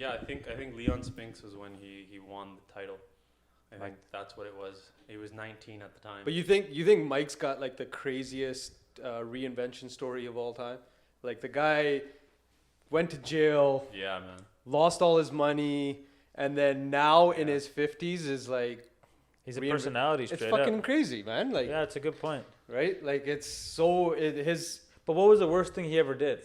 Yeah, I think Leon Spinks was when he won the title. I think that's what it was. He was 19 at the time. But you think Mike's got like the craziest reinvention story of all time? Like the guy went to jail, Yeah, man. lost all his money, and then now in his 50s is like He's a personality it's straight fucking up. crazy, man. Like Yeah, it's a good point. right? Like it's so his But what was the worst thing he ever did?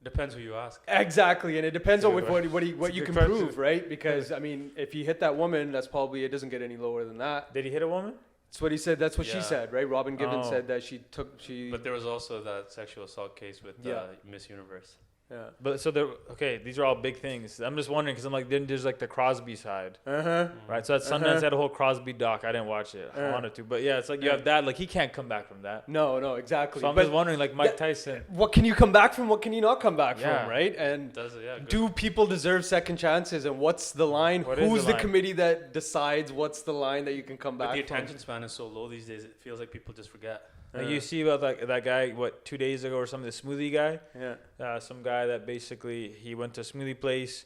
Depends who you ask. exactly, and it depends on That's a what good what you good can question. prove, right? Because I mean, if he hit that woman, that's probably it doesn't get any lower than that. Did he hit a woman? That's what he said. That's what she Yeah. said, right? Robin Gibbons Oh. said that she. But there was also that sexual assault case with Miss Universe. Yeah. But so there. Okay, these are all big things. I'm just wondering because I'm like, then there's like the Crosby side, right? So at Sundance, had a whole Crosby doc. I didn't watch it. I wanted to, but yeah, it's like you have that. Like he can't come back from that. No, exactly. So I'm But just wondering, like Mike Tyson. what can you come back from? What can you not come back Yeah. from, right? And Does it? Yeah. Good. do people deserve second chances? And what's the line? What is Who's the the line? committee that decides what's the line that you can come But back the from? attention span is so low these days. It feels like people just forget. Like you see about that guy, 2 days ago or something, the smoothie guy. Yeah. Some guy that basically he went to a smoothie place.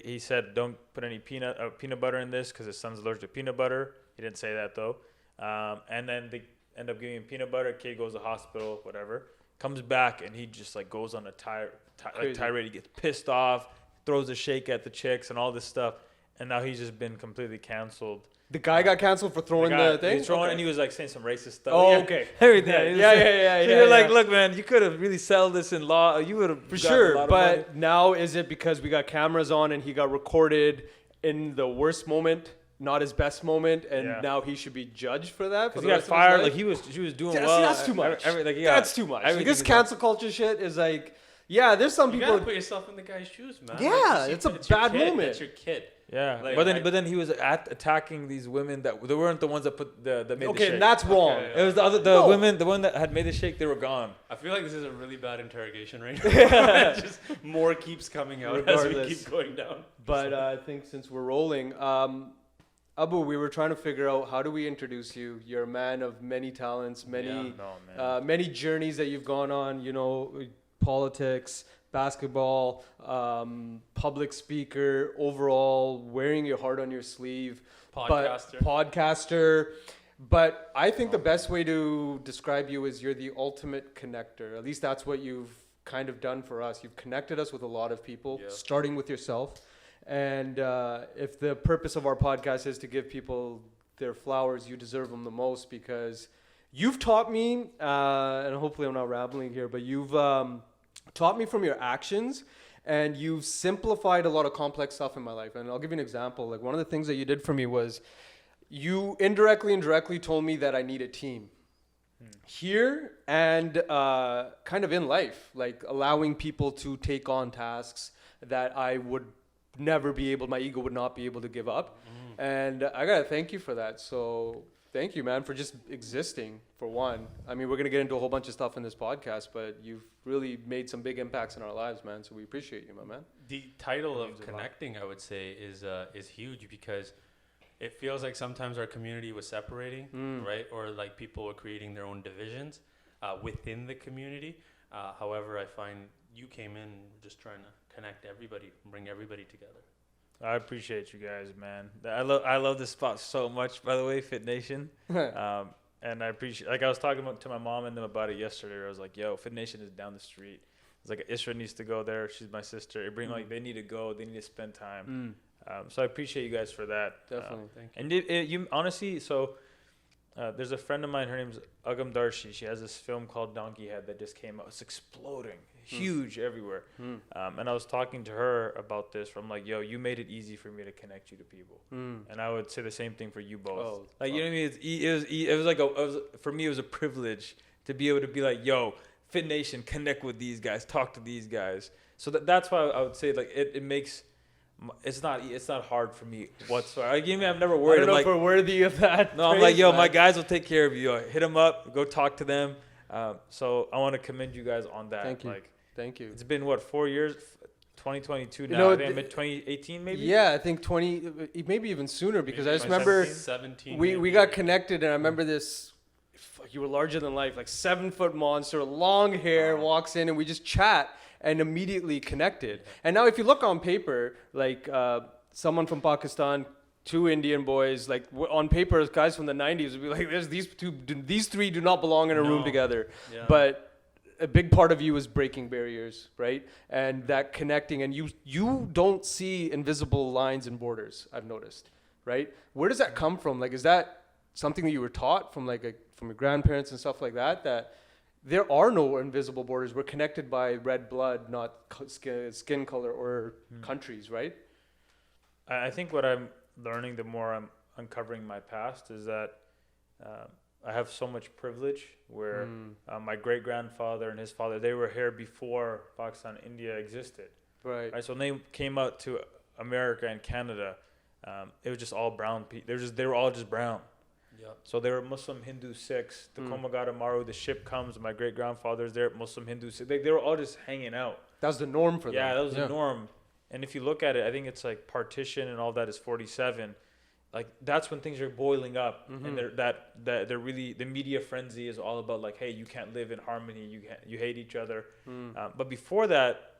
He said don't put any peanut butter in this because his son's allergic to peanut butter. He didn't say that though. And then they end up giving him peanut butter. Kid goes to hospital, whatever. Comes back and he just like goes on a tirade. He gets pissed off, throws a shake at the chicks and all this stuff. And now he's just been completely canceled. The guy got canceled for throwing the thing? And he was like saying some racist stuff. Oh, Yeah, okay. Everything. Yeah. So you're like, look, man, you could have really settled this in law. You would have For sure, but now is it because we got cameras on and he got recorded in the worst moment, not his best moment, and now he should be judged for that? Because he got fired. Like she was doing well. That's too much. That's too much. Like, this cancel culture shit is like, yeah, there's some You people. gotta put yourself in the guy's shoes, man. Yeah, it's a bad your kid. moment. It's your kid. Yeah, Like, but then he was attacking these women that they weren't the ones that made the shake. Okay, and that's wrong. Okay, It was the women, the one that had made the shake. They were gone. I feel like this is a really bad interrogation right now. Just more keeps coming out as we Regardless. keep going down. But I think since we're rolling, Abu, we were trying to figure out how do we introduce you. You're a man of many talents, many journeys that you've gone on. You know, politics, basketball, public speaker, overall wearing your heart on your sleeve, podcaster. But I think the best way to describe you is you're the ultimate connector. At least that's what you've kind of done for us. You've connected us with a lot of people, starting with yourself. And if the purpose of our podcast is to give people their flowers, you deserve them the most because you've taught me, and hopefully I'm not rambling here, but you've taught me from your actions, and you've simplified a lot of complex stuff in my life. And I'll give you an example. Like one of the things that you did for me was you indirectly and directly told me that I need a team here and kind of in life, like allowing people to take on tasks that I would never be able, my ego would not be able to give up. And I gotta thank you for that. So thank you, man, for just existing, for one. I mean, we're going to get into a whole bunch of stuff in this podcast, but you've really made some big impacts in our lives, man. So we appreciate you, my man. The title of connecting, I would say, is huge because it feels like sometimes our community was separating, right? Or like people were creating their own divisions within the community. However, I find you came in just trying to connect everybody, bring everybody together. I appreciate you guys, man. I love this spot so much, by the way, Fit Nation. And I appreciate, like I was talking to my mom and them about it yesterday. I was like, yo, Fit Nation is down the street. It's like Isra needs to go there. She's my sister. Like they need to go. They need to spend time. So I appreciate you guys for that. Definitely. Thank you. And you honestly, so there's a friend of mine. Her name's Agam Darshi. She has this film called Donkey Head that just came out. It's exploding. Huge everywhere. And I was talking to her about this. I'm like, yo, you made it easy for me to connect you to people. And I would say the same thing for you both. You know what I mean? It was for me, it was a privilege to be able to be like, yo, Fit Nation, connect with these guys, talk to these guys. So that's why I would say like it makes, it's not hard for me whatsoever. Like, I've never worried. I don't know if we're worthy of that. No, I'm like, yo, my guys will take care of you. Hit them up, go talk to them. So I want to commend you guys on that. Thank you. Thank you. It's been what, 4 years? 2022 now. I think 2018 maybe. Yeah, I think 20, maybe even sooner because maybe I just remember 17. We got connected and I remember this. You were larger than life, like 7-foot monster, long hair, walks in and we just chat. and immediately connected. And now if you look on paper, like someone from Pakistan, two Indian boys, like on paper, guys from the 90s would be like, "There's these three do not belong in a room together." Yeah. But a big part of you is breaking barriers, right? And that connecting, and you don't see invisible lines and borders, I've noticed, right? Where does that come from? Like, is that something that you were taught from from your grandparents and stuff like that, that there are no invisible borders? We're connected by red blood, not skin color or countries, right? I think what I'm learning the more I'm uncovering my past is that I have so much privilege where my great grandfather and his father, they were here before Pakistan, India existed. Right. So when they came out to America and Canada, it was just all brown people. They were all just brown. Yep. So they were Muslim, Hindu, Sikhs. The Komagata Maru, the ship comes. My great grandfather's there, Muslim, Hindu, Sikh. They were all just hanging out. That was the norm for them. Yeah, that was the norm. And if you look at it, I think it's like partition and all that is 47. Like that's when things are boiling up, and they're really, the media frenzy is all about like, hey, you can't live in harmony, you hate each other. But before that,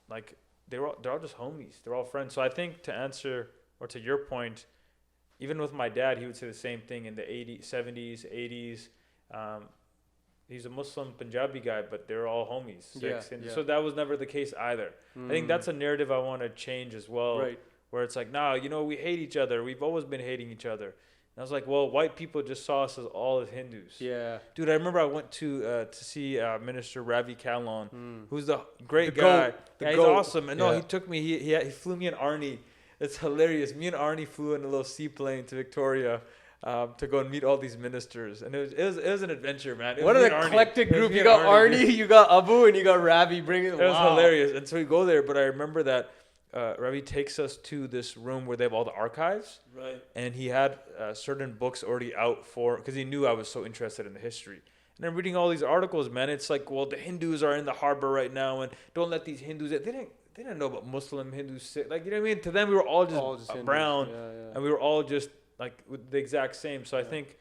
like they're all just homies, they're all friends. So I think to answer or to your point, even with my dad, he would say the same thing in the 80s, 70s, 80s. He's a Muslim Punjabi guy, but they're all homies. So that was never the case either. I think that's a narrative I want to change as well. Right. Where it's like, no, we hate each other. We've always been hating each other. And I was like, well, white people just saw us as all as Hindus. Yeah. Dude, I remember I went to see Minister Ravi Kalon, who's the great guy. He's awesome. And no, he took me, he flew me and Arnie. It's hilarious. Me and Arnie flew in a little seaplane to Victoria to go and meet all these ministers. And it was an adventure, man. What an eclectic group. You got Arnie, you got Abu, and you got Ravi bringing it. It was hilarious. And so we go there, but I remember that Ravi takes us to this room where they have all the archives. Right. And he had certain books already out because he knew I was so interested in the history. And I'm reading all these articles, man. It's like, well, the Hindus are in the harbor right now, and don't let these Hindus. They didn't know about Muslim, Hindu, Sikh. Like, you know what I mean? To them, we were all just brown, and we were all just like with the exact same. So I think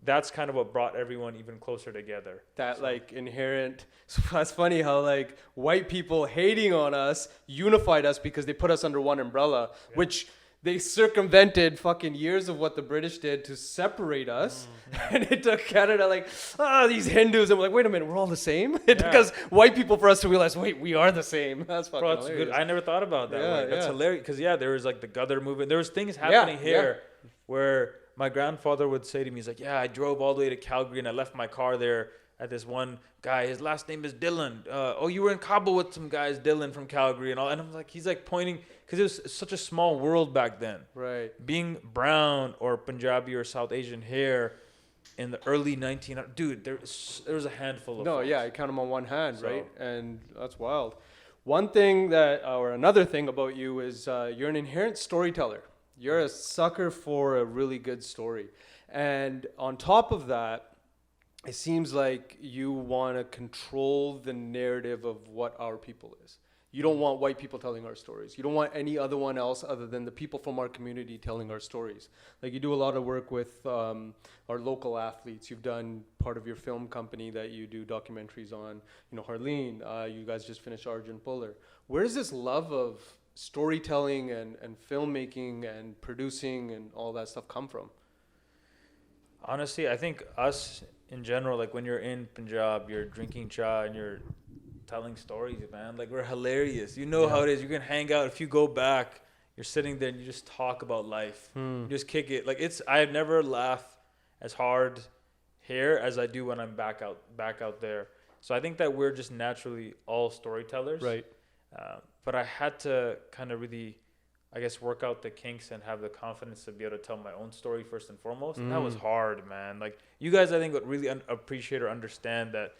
that's kind of what brought everyone even closer together. That like inherent. So that's funny how like white people hating on us unified us because they put us under one umbrella, which they circumvented fucking years of what the British did to separate us. And it took Canada like, these Hindus. And we're like, wait a minute, we're all the same? It took us white people for us to realize, wait, we are the same. That's fucking hilarious. Good. I never thought about that way. That's hilarious. Because there was like the Ghadar movement. There was things happening here where my grandfather would say to me, he's like, I drove all the way to Calgary and I left my car there at this one guy. His last name is Dylan. You were in Kabul with some guys, Dylan from Calgary and all. And I'm like, he's like pointing, because it was such a small world back then. Right. Being brown or Punjabi or South Asian here in the early 1900s, dude, there was a handful of folks. I count them on one hand, right? And that's wild. One thing or another thing about you is you're an inherent storyteller. You're a sucker for a really good story. And on top of that, it seems like you want to control the narrative of what our people is. You don't want white people telling our stories. You don't want any other one else other than the people from our community telling our stories. Like you do a lot of work with our local athletes. You've done part of your film company that you do documentaries on, Harleen. You guys just finished Arjun Puller. Where does this love of storytelling and filmmaking and producing and all that stuff come from? Honestly, I think us in general, like when you're in Punjab, you're drinking cha and you're telling stories, man. Like we're hilarious. You know how it is. You can hang out. If you go back, you're sitting there and you just talk about life. You just kick it. Like I have never laughed as hard here as I do when I'm back out there. So I think that we're just naturally all storytellers. Right. But I had to kind of really, I guess, work out the kinks and have the confidence to be able to tell my own story first and foremost. And that was hard, man. Like you guys, I think, would really appreciate or understand that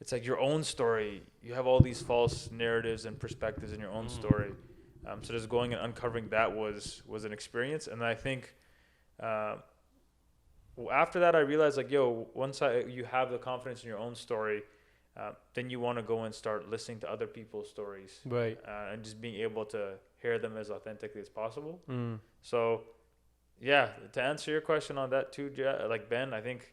it's like your own story. You have all these false narratives and perspectives in your own story. So just going and uncovering that was an experience. And I think after that, I realized like, once you have the confidence in your own story, then you want to go and start listening to other people's stories, right? And just being able to hear them as authentically as possible. So, to answer your question on that too, like Ben, I think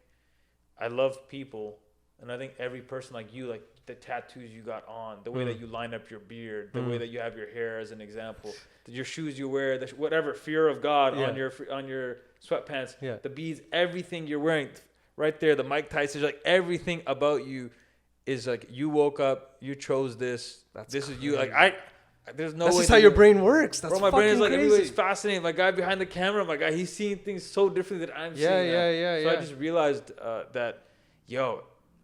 I love people, and I think every person like you, like the tattoos you got on, the way that you line up your beard, the way that you have your hair, as an example, your shoes you wear, whatever fear of God on your sweatpants, the beads, everything you're wearing, right there, the Mike Tyson, like everything about you is like you woke up, you chose this. This is you. Like there's no way. This is how your brain works. That's my brain is like crazy. everybody's fascinating. My guy behind the camera, my guy, he's seeing things so differently than I'm seeing. So I just realized that,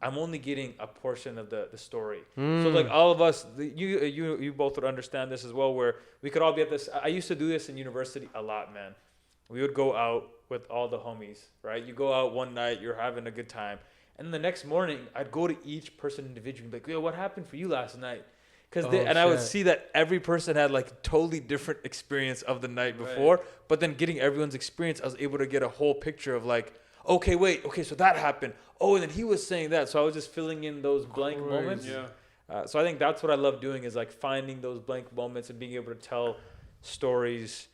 I'm only getting a portion of the story. So like all of us, you both would understand this as well, where we could all be at this. I used to do this in university a lot, man. We would go out with all the homies, right? You go out one night, you're having a good time. And then the next morning, I'd go to each person individually and be like, yo, what happened for you last night? I would see that every person had like totally different experience of the night before. Right. But then getting everyone's experience, I was able to get a whole picture of like, okay, so that happened. Oh, and then he was saying that. So I was just filling in those blank moments. Yeah. So I think that's what I love doing, is like finding those blank moments and being able to tell stories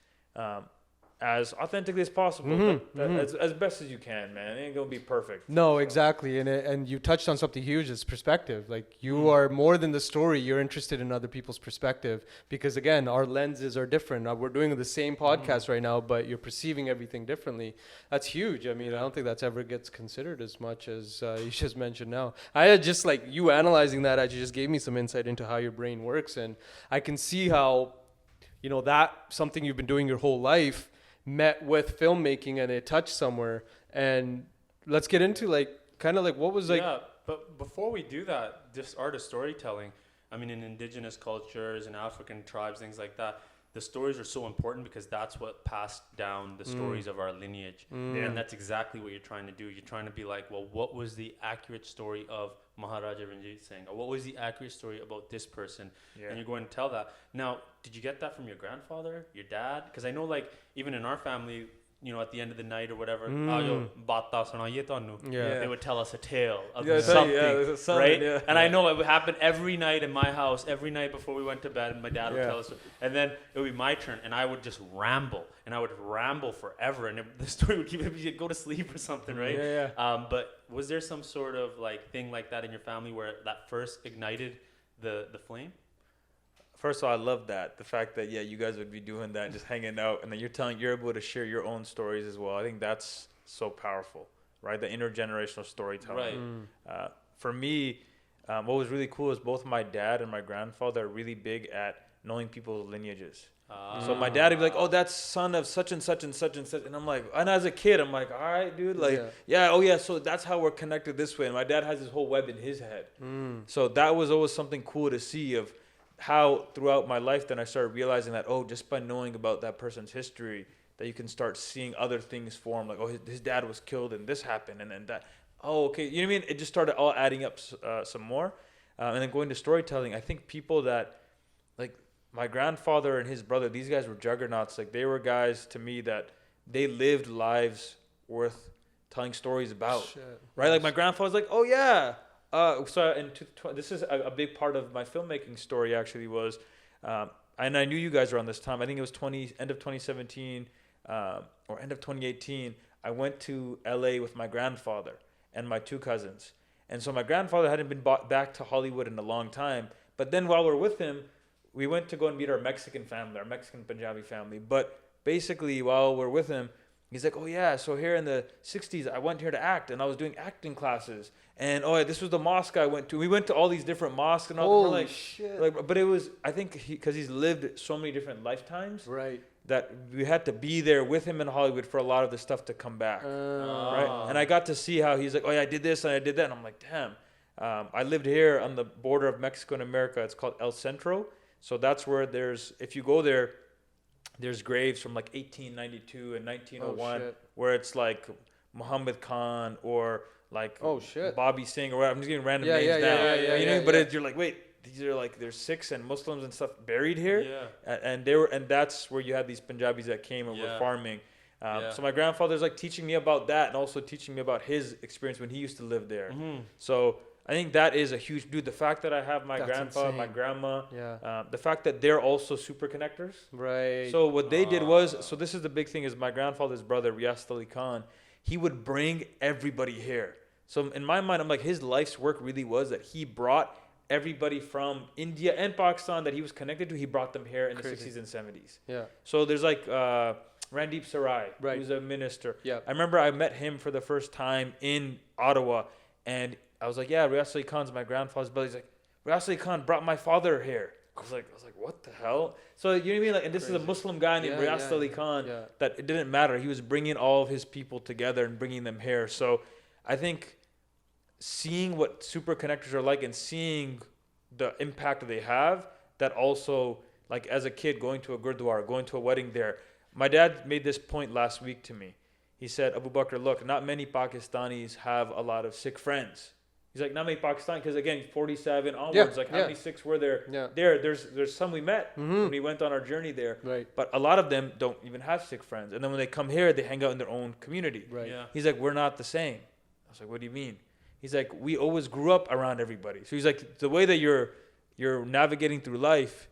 as authentically as possible, as best as you can, man. It ain't gonna be perfect. No, exactly, and you touched on something huge. It's perspective. Like you are more than the story. You're interested in other people's perspective, because again, our lenses are different. We're doing the same podcast right now, but you're perceiving everything differently. That's huge. I mean, I don't think that's ever gets considered as much as you just mentioned now. I had just like you analyzing that. Actually, just gave me some insight into how your brain works, and I can see how, that something you've been doing your whole life met with filmmaking and it touched somewhere. And let's get into like kind of like what was like. Yeah, but before we do that, this art of storytelling, I mean, in indigenous cultures and African tribes, things like that, the stories are so important because that's what passed down the stories of our lineage. And that's exactly what you're trying to do. You're trying to be like, well, what was the accurate story of Maharaja Ranjit Singh? Or what was the accurate story about this person? And you're going to tell that. Now, did you get that from your grandfather, your dad? Because I know, like, even in our family, at the end of the night or whatever, they would tell us a tale of something, right? Yeah. And I know it would happen every night in my house, every night before we went to bed, and my dad would tell us. And then it would be my turn, and I would just ramble, and I would ramble forever, and the story would keep you'd go to sleep or something, right? But was there some sort of like thing like that in your family where that first ignited the flame? First of all, I love that. The fact that, you guys would be doing that, just hanging out, and then you're able to share your own stories as well. I think that's so powerful, right? The intergenerational storytelling. Right. For me, what was really cool is both my dad and my grandfather are really big at knowing people's lineages. So my dad would be like, oh, that's son of such and such and such and such. And I'm like, and as a kid, I'm like, all right, dude, like, so that's how we're connected this way. And my dad has this whole web in his head. So that was always something cool to see of how throughout my life then I started realizing that, just by knowing about that person's history, that you can start seeing other things form, like, his dad was killed and this happened and then that. Okay, you know what I mean? It just started all adding up some more. And then going to storytelling, I think people that, like my grandfather and his brother, these guys were juggernauts. Like they were guys to me that they lived lives worth telling stories about. Right? Like my grandfather's like, this is a big part of my filmmaking story actually was, and I knew you guys around this time. I think it was end of 2017 or end of 2018. I went to LA with my grandfather and my two cousins. And so my grandfather hadn't been back to Hollywood in a long time. But then while we're with him, we went to go and meet our Mexican family, our Mexican Punjabi family. But basically while we're with him, he's like, so here in the 60s, I went here to act, and I was doing acting classes. And, this was the mosque I went to. We went to all these different mosques and all. Holy shit. But it was, I think, because he's lived so many different lifetimes. Right. That we had to be there with him in Hollywood for a lot of the stuff to come back. Right? And I got to see how he's like, I did this and I did that. And I'm like, damn. I lived here on the border of Mexico and America. It's called El Centro. So that's where if you go there, there's graves from like 1892 and 1901 where it's like Muhammad Khan or like Bobby Singh or whatever. I'm just getting random names now. But you're like, wait, these are like there's Sikhs and Muslims and stuff buried here. And that's where you had these Punjabis that came and were farming. So my grandfather's like teaching me about that and also teaching me about his experience when he used to live there. So I think that is a huge, dude, the fact that I have my grandpa, my grandma, the fact that they're also super connectors. Right. So what they did was, so this is the big thing is my grandfather's brother, Riyas Ali Khan, he would bring everybody here. So in my mind, I'm like, his life's work really was that he brought everybody from India and Pakistan that he was connected to, he brought them here in the 60s and 70s. Yeah. So there's like Randeep Sarai, Right. who's a minister. Yeah. I remember I met him for the first time in Ottawa, and I was like, yeah, Riaz Ali Khan's my grandfather's brother. He's like, Riaz Ali Khan brought my father here. I was like, what the hell? So you know what I mean? Like, and this is a Muslim guy named Riaz Ali Khan that it didn't matter. He was bringing all of his people together and bringing them here. So I think seeing what super connectors are like and seeing the impact they have, that also, like as a kid going to a gurdwara, going to a wedding there. My dad made this point last week to me. He said, Abubakar, look, not many Pakistanis have a lot of Sikh friends. He's like, not many Pakistanis, because again, 47 onwards, how many Sikhs were there? Yeah. There's some we met when we went on our journey there. Right. But a lot of them don't even have Sikh friends. And then when they come here, they hang out in their own community. Right. Yeah. He's like, we're not the same. I was like, what do you mean? He's like, we always grew up around everybody. So he's like, the way that you're navigating through life,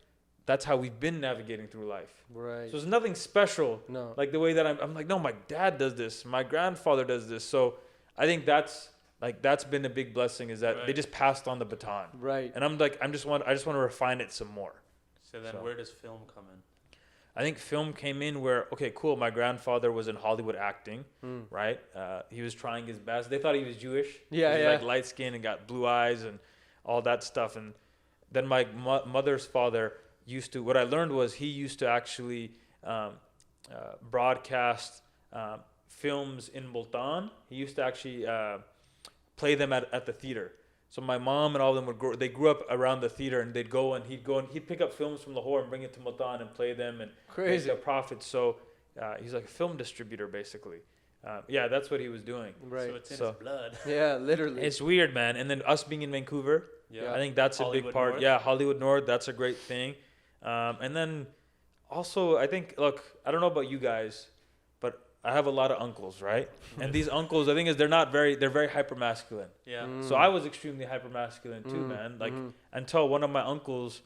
that's how we've been navigating through life. Right. So there's nothing special. No. Like the way that I'm like, no, my dad does this. My grandfather does this. So I think that's been a big blessing, is that they just passed on the baton. Right. And I'm like, I just want to refine it some more. So then where does film come in? I think film came in where, okay, cool, my grandfather was in Hollywood acting, right? He was trying his best. They thought he was Jewish. Yeah, he was yeah. like light skin and got blue eyes and all that stuff. And then my mother's father what I learned was he used to actually broadcast films in Multan. He used to actually play them at the theater. So my mom and all of them they grew up around the theater, and he'd pick up films from Lahore and bring it to Multan and play them and make their profits. So he's like a film distributor basically. That's what he was doing. Right. So it's in his blood. Yeah, literally. It's weird, man. And then us being in Vancouver, I think that's Hollywood, a big part. North. Yeah, Hollywood North, that's a great thing. And then also, I think, look, I don't know about you guys, but I have a lot of uncles, right? And these uncles, the thing is, they're very hyper masculine. Yeah. So I was extremely hyper masculine too, man. Like until one of my uncles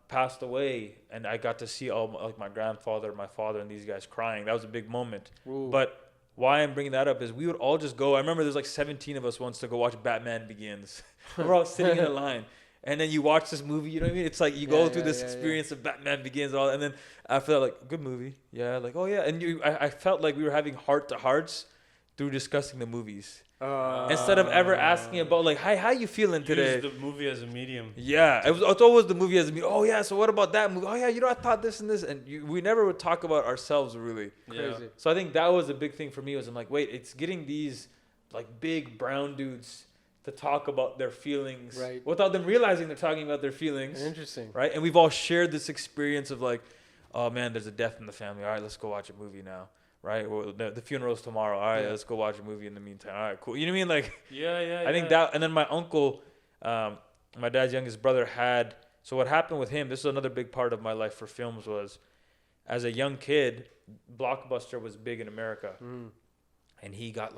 passed away, and I got to see my grandfather, my father, and these guys crying. That was a big moment. Ooh. But why I'm bringing that up is we would all just go. I remember there's like 17 of us once to go watch Batman Begins. We're all sitting in a line. And then you watch this movie, you know what I mean? It's like you go through this experience of Batman Begins, and then after that, like, good movie. Yeah, like, oh yeah. And I felt like we were having heart-to-hearts through discussing the movies. Instead of ever asking about, like, hi, how you feeling today? Use the movie as a medium. Yeah, it's always the movie as a medium. Oh yeah, so what about that movie? Oh yeah, I thought this and this. And we never would talk about ourselves, really. Yeah. Crazy. So I think that was a big thing for me, was I'm like, wait, it's getting these, like, big brown dudes to talk about their feelings without them realizing they're talking about their feelings. Interesting. Right? And we've all shared this experience of like, oh man, there's a death in the family. All right, let's go watch a movie now. Right? Well, the funeral's tomorrow. All right, let's go watch a movie in the meantime. All right, cool. You know what I mean? Like, I think that, and then my uncle, my dad's youngest brother so what happened with him, this is another big part of my life for films, was as a young kid, Blockbuster was big in America. And he got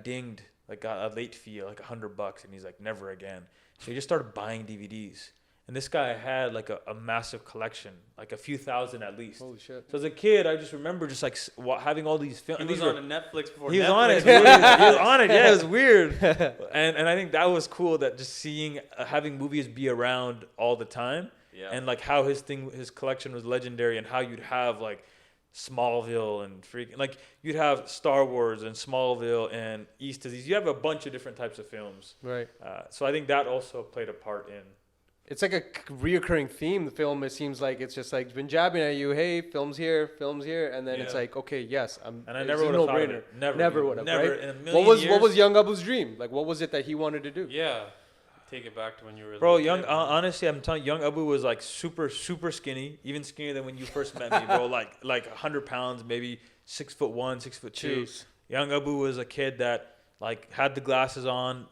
dinged. Like got a late fee, like $100, and he's like, never again. So he just started buying DVDs. And this guy had like a massive collection, like a few thousand at least. Holy shit. So as a kid, I just remember just like having all these films. He was on Netflix before He was Netflix. on it. He was on it. Yeah, it was weird. And I think that was cool, that just seeing, having movies be around all the time. Yeah. And like how his collection was legendary, and how you'd have like Smallville and freaking, like, you'd have Star Wars and Smallville and East Disease. You have a bunch of different types of films. Right. So I think that also played a part in. It's like a reoccurring theme. The film, it seems like it's just like been jabbing at you. Hey, film's here, and then it's like, okay, yes, And I never would have thought of it. Never would have. Never right? in a million years. What was Young Abu's dream? Like, what was it that he wanted to do? Yeah. Take it back to when you were. Bro, honestly, I'm telling you, Young Abu was like super, super skinny, even skinnier than when you first met me, bro. like 100 pounds, maybe 6'1", 6'2". Jeez. Young Abu was a kid that like had the glasses on,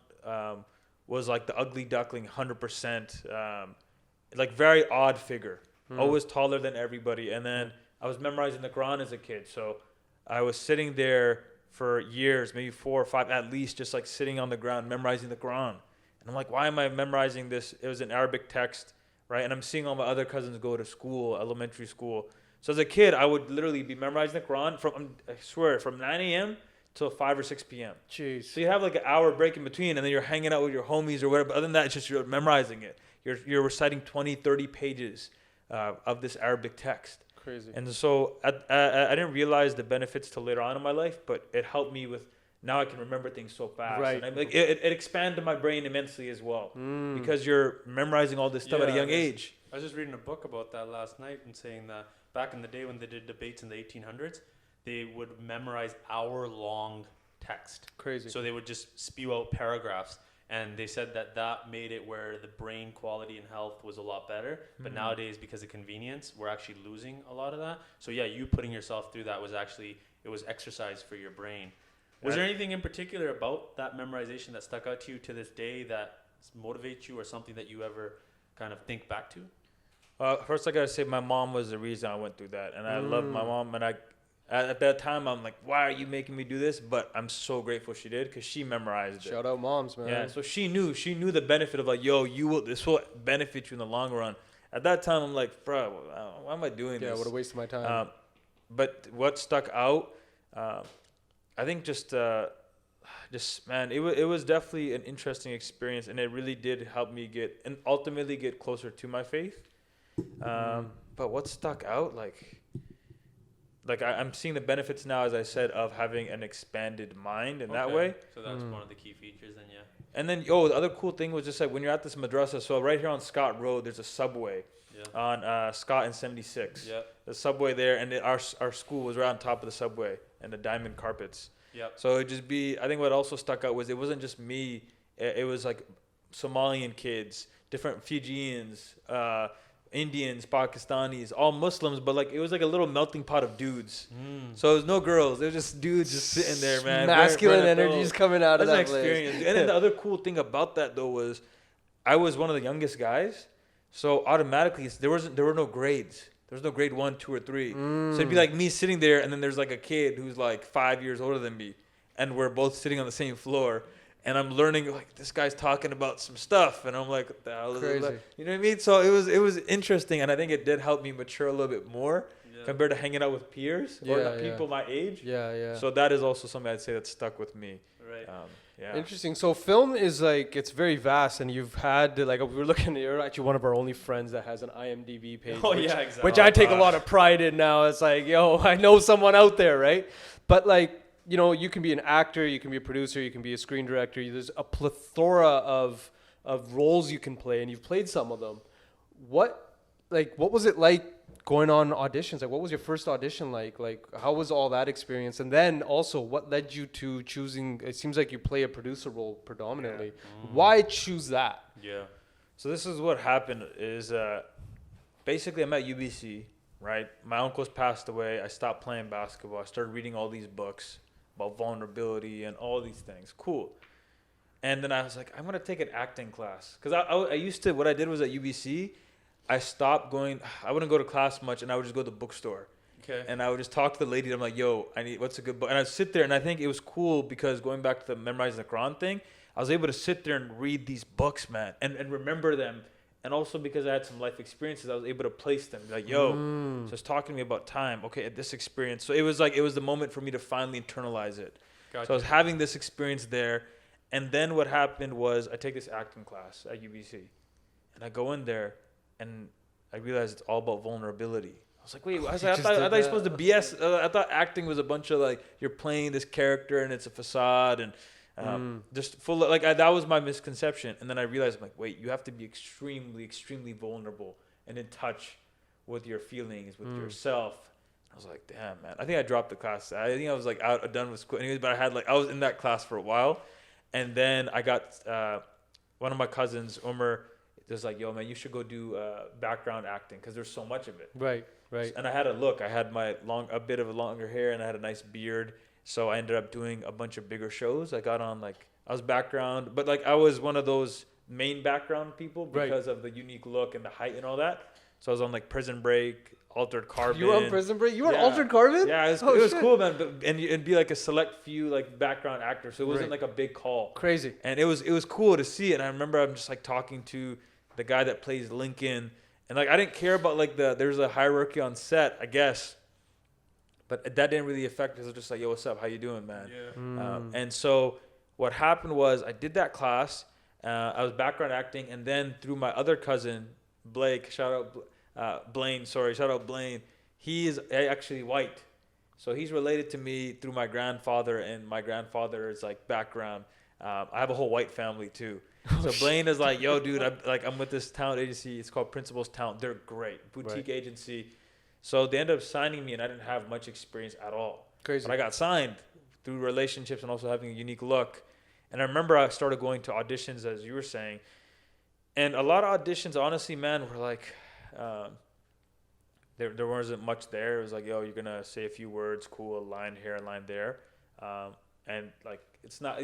was like the ugly duckling, 100%, like very odd figure, always taller than everybody. And then I was memorizing the Quran as a kid, so I was sitting there for years, maybe 4 or 5 at least, just like sitting on the ground memorizing the Quran. And I'm like, why am I memorizing this? It was an Arabic text, right? And I'm seeing all my other cousins go to school, elementary school. So as a kid, I would literally be memorizing the Quran from 9 a.m. till 5 or 6 p.m. Jeez. So you have like an hour break in between, and then you're hanging out with your homies or whatever. But other than that, it's just you're memorizing it. You're reciting 20, 30 pages of this Arabic text. Crazy. And so I didn't realize the benefits till later on in my life, but it helped me with, now I can remember things so fast. Right. And it expanded my brain immensely as well, because you're memorizing all this stuff at a young age. I was just reading a book about that last night and saying that back in the day when they did debates in the 1800s, they would memorize hour-long text. Crazy. So they would just spew out paragraphs. And they said that made it where the brain quality and health was a lot better. But nowadays, because of convenience, we're actually losing a lot of that. So yeah, you putting yourself through that was actually, it was exercise for your brain. Was there anything in particular about that memorization that stuck out to you to this day that motivates you, or something that you ever kind of think back to? First, I gotta say my mom was the reason I went through that, and I love my mom. And at that time, I'm like, why are you making me do this? But I'm so grateful she did, because she memorized it. Shout out moms, man. Yeah, so she knew the benefit of like, yo, this will benefit you in the long run. At that time, I'm like, bro, why am I doing this? Yeah, what a waste of my time. But what stuck out, I think just man, it was definitely an interesting experience, and it really did help me ultimately get closer to my faith. But what stuck out, like I'm seeing the benefits now, as I said, of having an expanded mind in that way. So that's one of the key features then, yeah. And then, the other cool thing was just like when you're at this madrasa, so right here on Scott Road, there's a subway on Scott and 76. Yeah. The subway there, and our school was right on top of the subway and the diamond carpets. Yeah. So I think what also stuck out was it wasn't just me. It was like Somalian kids, different Fijians, Indians, Pakistanis, all Muslims, but like it was like a little melting pot of dudes. So it was no girls. It was just dudes just sitting there, man. Masculine energies coming out of that experience. And then the other cool thing about that though was I was one of the youngest guys, so automatically there were no grades. There was no grade 1, 2, or 3. So it'd be like me sitting there, and then there's like a kid who's like 5 years older than me, and we're both sitting on the same floor. And I'm learning, like, this guy's talking about some stuff, and I'm like, what the hell is crazy. That? You know what I mean? So it was interesting, and I think it did help me mature a little bit more compared to hanging out with peers or people my age. Yeah, yeah. So that is also something I'd say that stuck with me. Right. Interesting. So film is like, it's very vast, and you've had, like, we were looking, you're actually one of our only friends that has an IMDb page. Oh, yeah, exactly. Which I take a lot of pride in now. It's like, yo, I know someone out there, right? But like, you know, you can be an actor, you can be a producer, you can be a screen director. There's a plethora of roles you can play, and you've played some of them. What was it like going on auditions? Like, what was your first audition like? Like, how was all that experience? And then also, what led you to choosing? It seems like you play a producer role predominantly. Yeah. Why choose that? Yeah. So this is what happened. Is basically I'm at UBC, right? My uncle's passed away. I stopped playing basketball. I started reading all these books about vulnerability and all these things. Cool. And then I was like, I'm going to take an acting class. Because I used to, what I did was at UBC, I stopped going, I wouldn't go to class much, and I would just go to the bookstore. Okay. And I would just talk to the lady. I'm like, yo, what's a good book? And I'd sit there, and I think it was cool because going back to the memorizing the Quran thing, I was able to sit there and read these books, man, and remember them. And also because I had some life experiences, I was able to place them. Like, yo, so it's talking to me about time. Okay, at this experience. So it was the moment for me to finally internalize it. Gotcha. So I was having this experience there. And then what happened was I take this acting class at UBC. And I go in there, and I realized it's all about vulnerability. I was like, wait, I thought you're supposed to BS. I thought acting was a bunch of like, you're playing this character and it's a facade and just full of, that was my misconception. And then I realized, I'm like, wait, you have to be extremely, extremely vulnerable and in touch with your feelings, with yourself. I was like, damn, man. I think I dropped the class. I think I was like done with school anyways, but I was in that class for a while. And then I got one of my cousins, Umar, was like, yo, man, you should go do background acting because there's so much of it. Right. And I had a look. I had a bit of a longer hair, and I had a nice beard. So I ended up doing a bunch of bigger shows. I got on I was background, but I was one of those main background people because of the unique look and the height and all that. So I was on Prison Break, Altered Carbon. You were on Prison Break? You were on Altered Carbon? Yeah, it was cool, man. And it'd be a select few background actors. So it wasn't a big call. Crazy. And it was cool to see it. And I remember I'm just talking to the guy that plays Lincoln. And I didn't care about there's a hierarchy on set, I guess. But that didn't really affect because I was just like, yo, what's up? How you doing, man? Yeah. And so what happened was I did that class. I was background acting. And then through my other cousin, Blake, shout out Blaine. He is actually white. So he's related to me through my grandfather, and my grandfather's like background. I have a whole white family too. So Blaine is like, yo, dude, I'm with this talent agency. It's called Principal's Talent. They're great. Boutique agency. So they ended up signing me, and I didn't have much experience at all. Crazy. But I got signed through relationships and also having a unique look. And I remember I started going to auditions, as you were saying. And a lot of auditions, honestly, man, were like, there wasn't much there. It was like, yo, you're going to say a few words, cool, a line here, a line there. And like, it's not...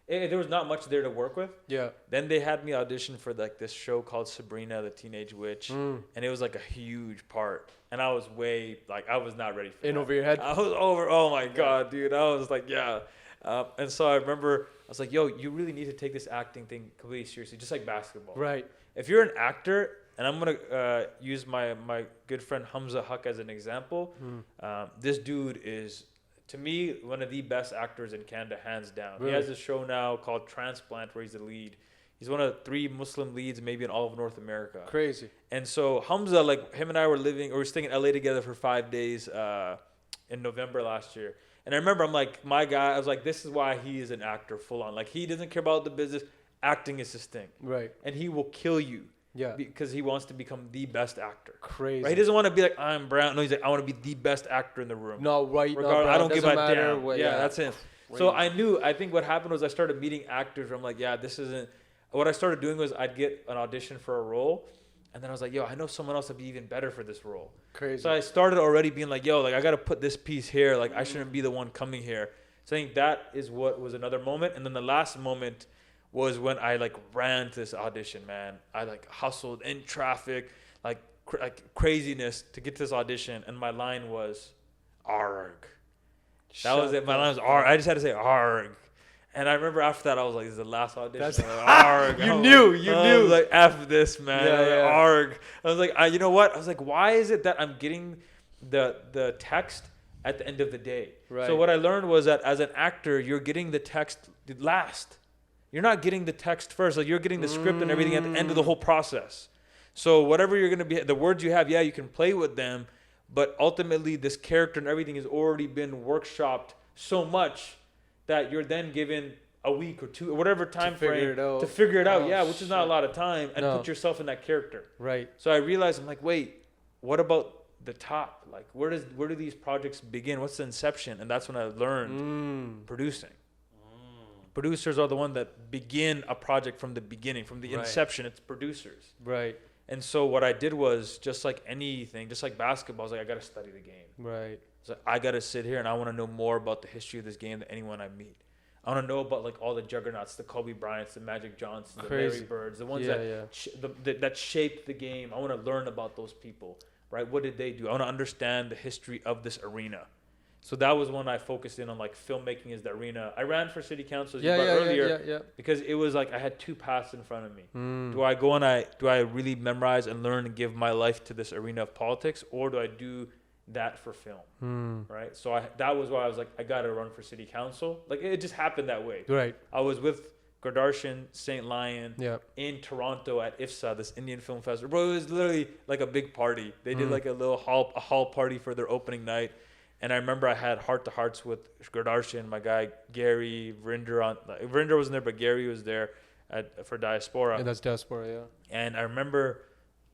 there was not much there to work with. Yeah. Then they had me audition for like this show called Sabrina, the Teenage Witch, and it was like a huge part. And I was I was not ready for it. In over your head? I was over. Oh my God, dude. I was like, yeah. And so I remember I was like, yo, you really need to take this acting thing completely seriously, just like basketball. Right. If you're an actor, and I'm gonna use my good friend Hamza Haq as an example. This dude is, to me, one of the best actors in Canada, hands down. Really? He has a show now called Transplant where he's the lead. He's one of 3 Muslim leads maybe in all of North America. Crazy. And so Hamza, like him and I were staying in LA together for 5 days in November last year. And I remember I'm like, my guy, I was like, this is why he is an actor full on. Like he doesn't care about the business. Acting is his thing. Right. And he will kill you. Yeah. Because he wants to become the best actor. Crazy. Right? He doesn't want to be like, I'm Brown. No, he's like, I want to be the best actor in the room. No, white, no, brown. I don't give a damn. Yeah, that's him. Crazy. So I think what happened was I started meeting actors where I'm like, yeah, this isn't. What I started doing was I'd get an audition for a role. And then I was like, yo, I know someone else would be even better for this role. Crazy. So I started already being like, yo, like I got to put this piece here. Like I shouldn't be the one coming here. So I think that is what was another moment. And then the last moment was when I like ran to this audition, man. I like hustled in traffic, like craziness to get to this audition. And my line was, ARG. That was it. My line was ARG. I just had to say ARG. And I remember after that, I was like, this is the last audition. Like, ARG. You knew. I was like, F this, man. Yeah. ARG. I was like, you know what? I was like, why is it that I'm getting the text at the end of the day? Right. So what I learned was that as an actor, you're getting the text last. You're not getting the text first. Like you're getting the script and everything at the end of the whole process. So whatever you're going to be, the words you have, yeah, you can play with them, but ultimately this character and everything has already been workshopped so much that you're then given a week or 2 or whatever time frame to figure it out. Yeah, which is not a lot of time, and put yourself in that character. Right. So I realized, I'm like, wait, what about the top? Like where do these projects begin? What's the inception? And that's when I learned producing. Producers are the one that begin a project from the beginning, from the inception. It's producers. Right. And so what I did was, just like anything, just like basketball, I was like, I got to study the game. Right. So I got to sit here and I want to know more about the history of this game than anyone I meet. I want to know about like all the juggernauts, the Kobe Bryants, the Magic Johnsons, the Larry Birds, the ones that shaped the game. I want to learn about those people, right? What did they do? I want to understand the history of this arena. So that was when I focused in on like filmmaking is the arena. I ran for city council as you brought earlier because it was like I had 2 paths in front of me. Do I go and do I really memorize and learn and give my life to this arena of politics, or do I do that for film? Right. So that was why I was like, I got to run for city council. Like it just happened that way. Right. I was with Gardarshan, St. Lion in Toronto at IFSA, this Indian Film Festival. Bro, it was literally like a big party. They did like a hall party for their opening night. And I remember I had heart-to-hearts with Gardarshan, my guy Gary, Vrinder. Vrinder wasn't there, but Gary was there for Diaspora. And that's Diaspora, yeah. And I remember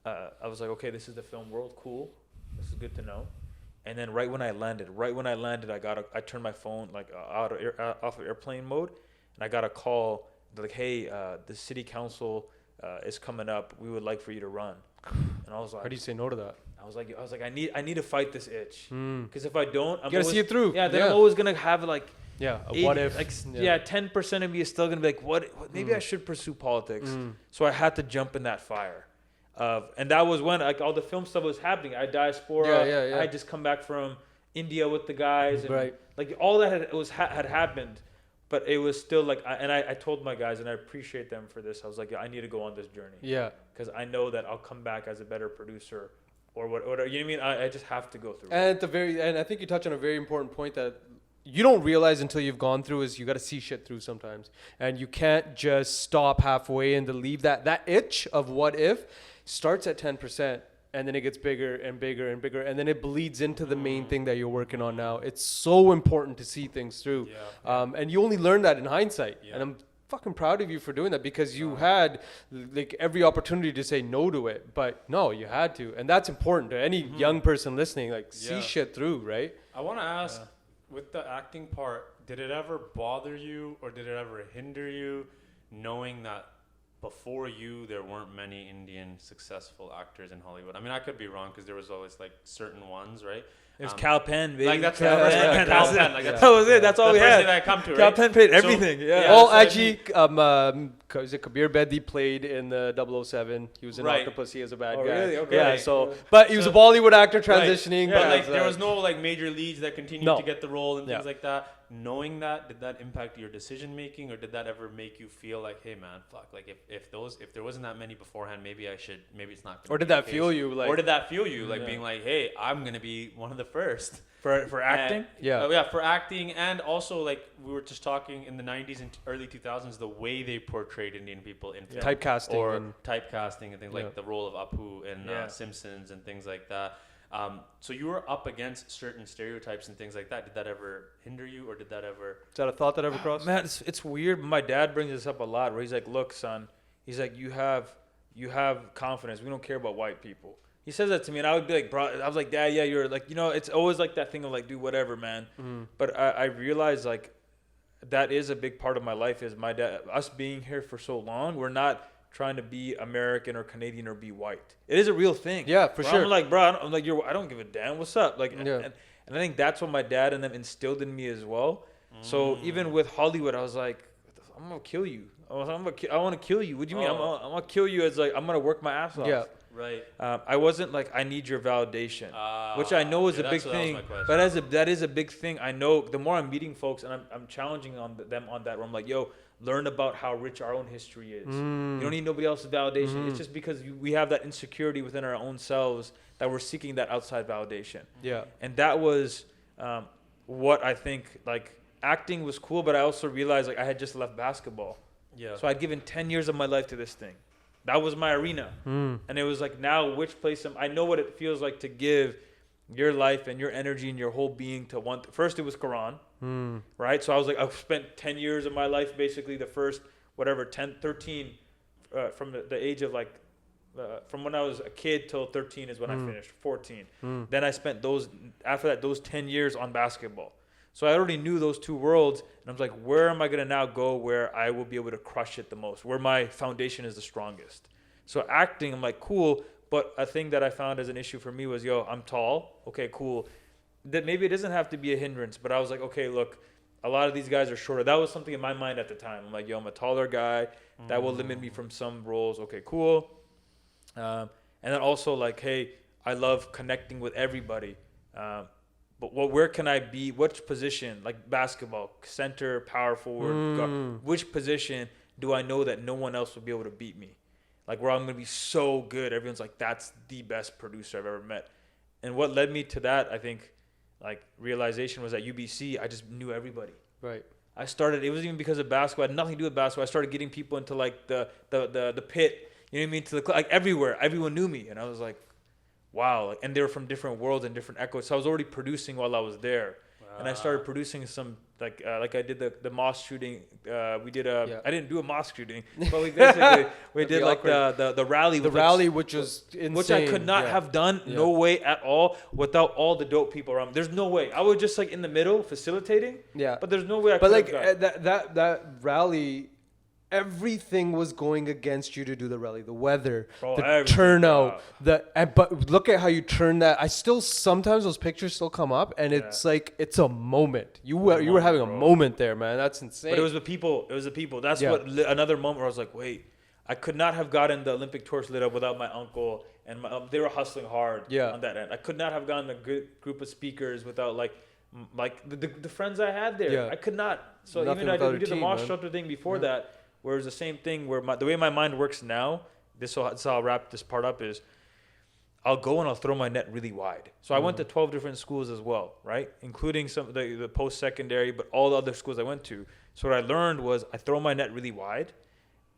I was like, okay, this is the film world, cool. This is good to know. And then right when I landed, I turned my phone like off of airplane mode, and I got a call. They're like, hey, the city council is coming up. We would like for you to run. And I was like, how do you say no to that? I was like, I need to fight this itch, because if I don't, I'm always, see it through. Yeah, then I'm always gonna have like what if? Like 10% of me is still gonna be like, what maybe I should pursue politics. So I had to jump in that fire, and that was when like all the film stuff was happening. I Diaspora. I had just come back from India with the guys, and like all that had happened, but it was still like, I told my guys, and I appreciate them for this. I was like, I need to go on this journey. Yeah, because I know that I'll come back as a better producer or what, you know what I mean? I just have to go through it. And I think you touch on a very important point that you don't realize until you've gone through is you got to see shit through sometimes. And you can't just stop halfway and to leave that itch of what if starts at 10%. And then it gets bigger and bigger and bigger. And then it bleeds into the main thing that you're working on now. It's so important to see things through. And you only learn that in hindsight. And I'm fucking proud of you for doing that, because you had like every opportunity to say no to it. But no, you had to. And that's important to any young person listening. Like, see shit through, right? I want to ask, with the acting part, did it ever bother you or did it ever hinder you knowing that before you, there weren't many Indian successful actors in Hollywood? I mean, I could be wrong because there was always like certain ones, right? There's Cal Penn, baby. Like that's Cal Penn. Cal Penn. Like, that was it. That's all we had. That I come to, right? Cal Penn paid everything. Actually, is it Kabir Bedi played in the 007? He was in Octopussy as a bad guy. Really? Okay. Yeah. So, but he was a Bollywood actor transitioning. But like, there was no like major leads that continued to get the role and things like that. Knowing that, did that impact your decision making, or did that ever make you feel like, hey man, fuck, like if there wasn't that many beforehand, maybe it's not. Or did that feel you like? Or did that feel you like being like, hey, I'm gonna be one of the first for acting? For acting, and also like we were just talking in the 90s and early 2000s, the way they portrayed Indian people in film, typecasting and things like the role of Apu in Simpsons and things like that. So you were up against certain stereotypes and things like that. Did that ever hinder you, or did that ever? Is that a thought that ever crossed? Man, it's weird. My dad brings this up a lot. Where he's like, "Look, son," he's like, "You have confidence. We don't care about white people." He says that to me, and I would be like, "Bro," I was like, "Dad, yeah, you're like, it's always like that thing of like, do whatever, man." But I realized like that is a big part of my life. Is my dad, us being here for so long, we're not trying to be American or Canadian or be white. It is a real thing. Yeah, for sure. I'm like, bro, I don't give a damn. What's up? Like, and I think that's what my dad and them instilled in me as well. So even with Hollywood, I was like, I'm gonna kill you. I want to kill you. What do you mean? I'm gonna kill you. As like, I'm gonna work my ass off. Yeah. Right. I wasn't like, I need your validation, which I know is a big thing. But that is a big thing. I know the more I'm meeting folks and I'm challenging them on that, where I'm like, yo, learn about how rich our own history is. You don't need nobody else's validation. It's just because we have that insecurity within our own selves that we're seeking that outside validation. Yeah. And that was what I think, like, acting was cool, but I also realized like I had just left basketball. Yeah. So I'd given 10 years of my life to this thing. That was my arena. And it was like, now which place I know what it feels like to give your life and your energy and your whole being to one. First it was Quran, right? So I was like, I've spent 10 years of my life, basically the first, 13, from the age of like, from when I was a kid till 13 is when I finished, 14. Then I spent after that, those 10 years on basketball. So I already knew those two worlds, and I was like, where am I going to now go where I will be able to crush it the most, where my foundation is the strongest? So acting, I'm like, cool, but a thing that I found as an issue for me was, yo, I'm tall. Okay, cool. That maybe it doesn't have to be a hindrance, but I was like, okay, look, a lot of these guys are shorter. That was something in my mind at the time. I'm like, yo, I'm a taller guy. That will limit me from some roles. Okay, cool. And then also like, hey, I love connecting with everybody. But where can I be? Which position? Like basketball, center, power forward, guard. Which position do I know that no one else will be able to beat me? Like where I'm going to be so good. Everyone's like, that's the best producer I've ever met. And what led me to that, I think, like realization was at UBC, I just knew everybody. Right. I started, it wasn't even because of basketball. It had nothing to do with basketball. I started getting people into like the pit, you know what I mean? To the, like everywhere. Everyone knew me. And I was like, wow. And they were from different worlds and different echoes. So I was already producing while I was there. And I started producing some, like I did the mosque shooting. We did I didn't do a mosque shooting, but we basically, did like the rally. The rally, which was insane. Which I could not have done, no way at all, without all the dope people around me. There's no way. I was just like in the middle facilitating. Yeah. But there's no way I could have done. But like that rally, everything was going against you to do the rally. The weather, the turnout, but look at how you turn that. I still sometimes those pictures still come up, and it's like it's a moment. You were having a moment there, man. That's insane. But it was the people. That's what another moment where I was like, wait, I could not have gotten the Olympic torch lit up without my uncle, and they were hustling hard on that end. I could not have gotten a good group of speakers without like the friends I had there. Yeah. I could not. So even we did the mosque shelter thing before that. Whereas the same thing where the way my mind works now, this is how I'll wrap this part up is, I'll go and I'll throw my net really wide. So I went to 12 different schools as well, right? Including some of the post-secondary, but all the other schools I went to. So what I learned was I throw my net really wide.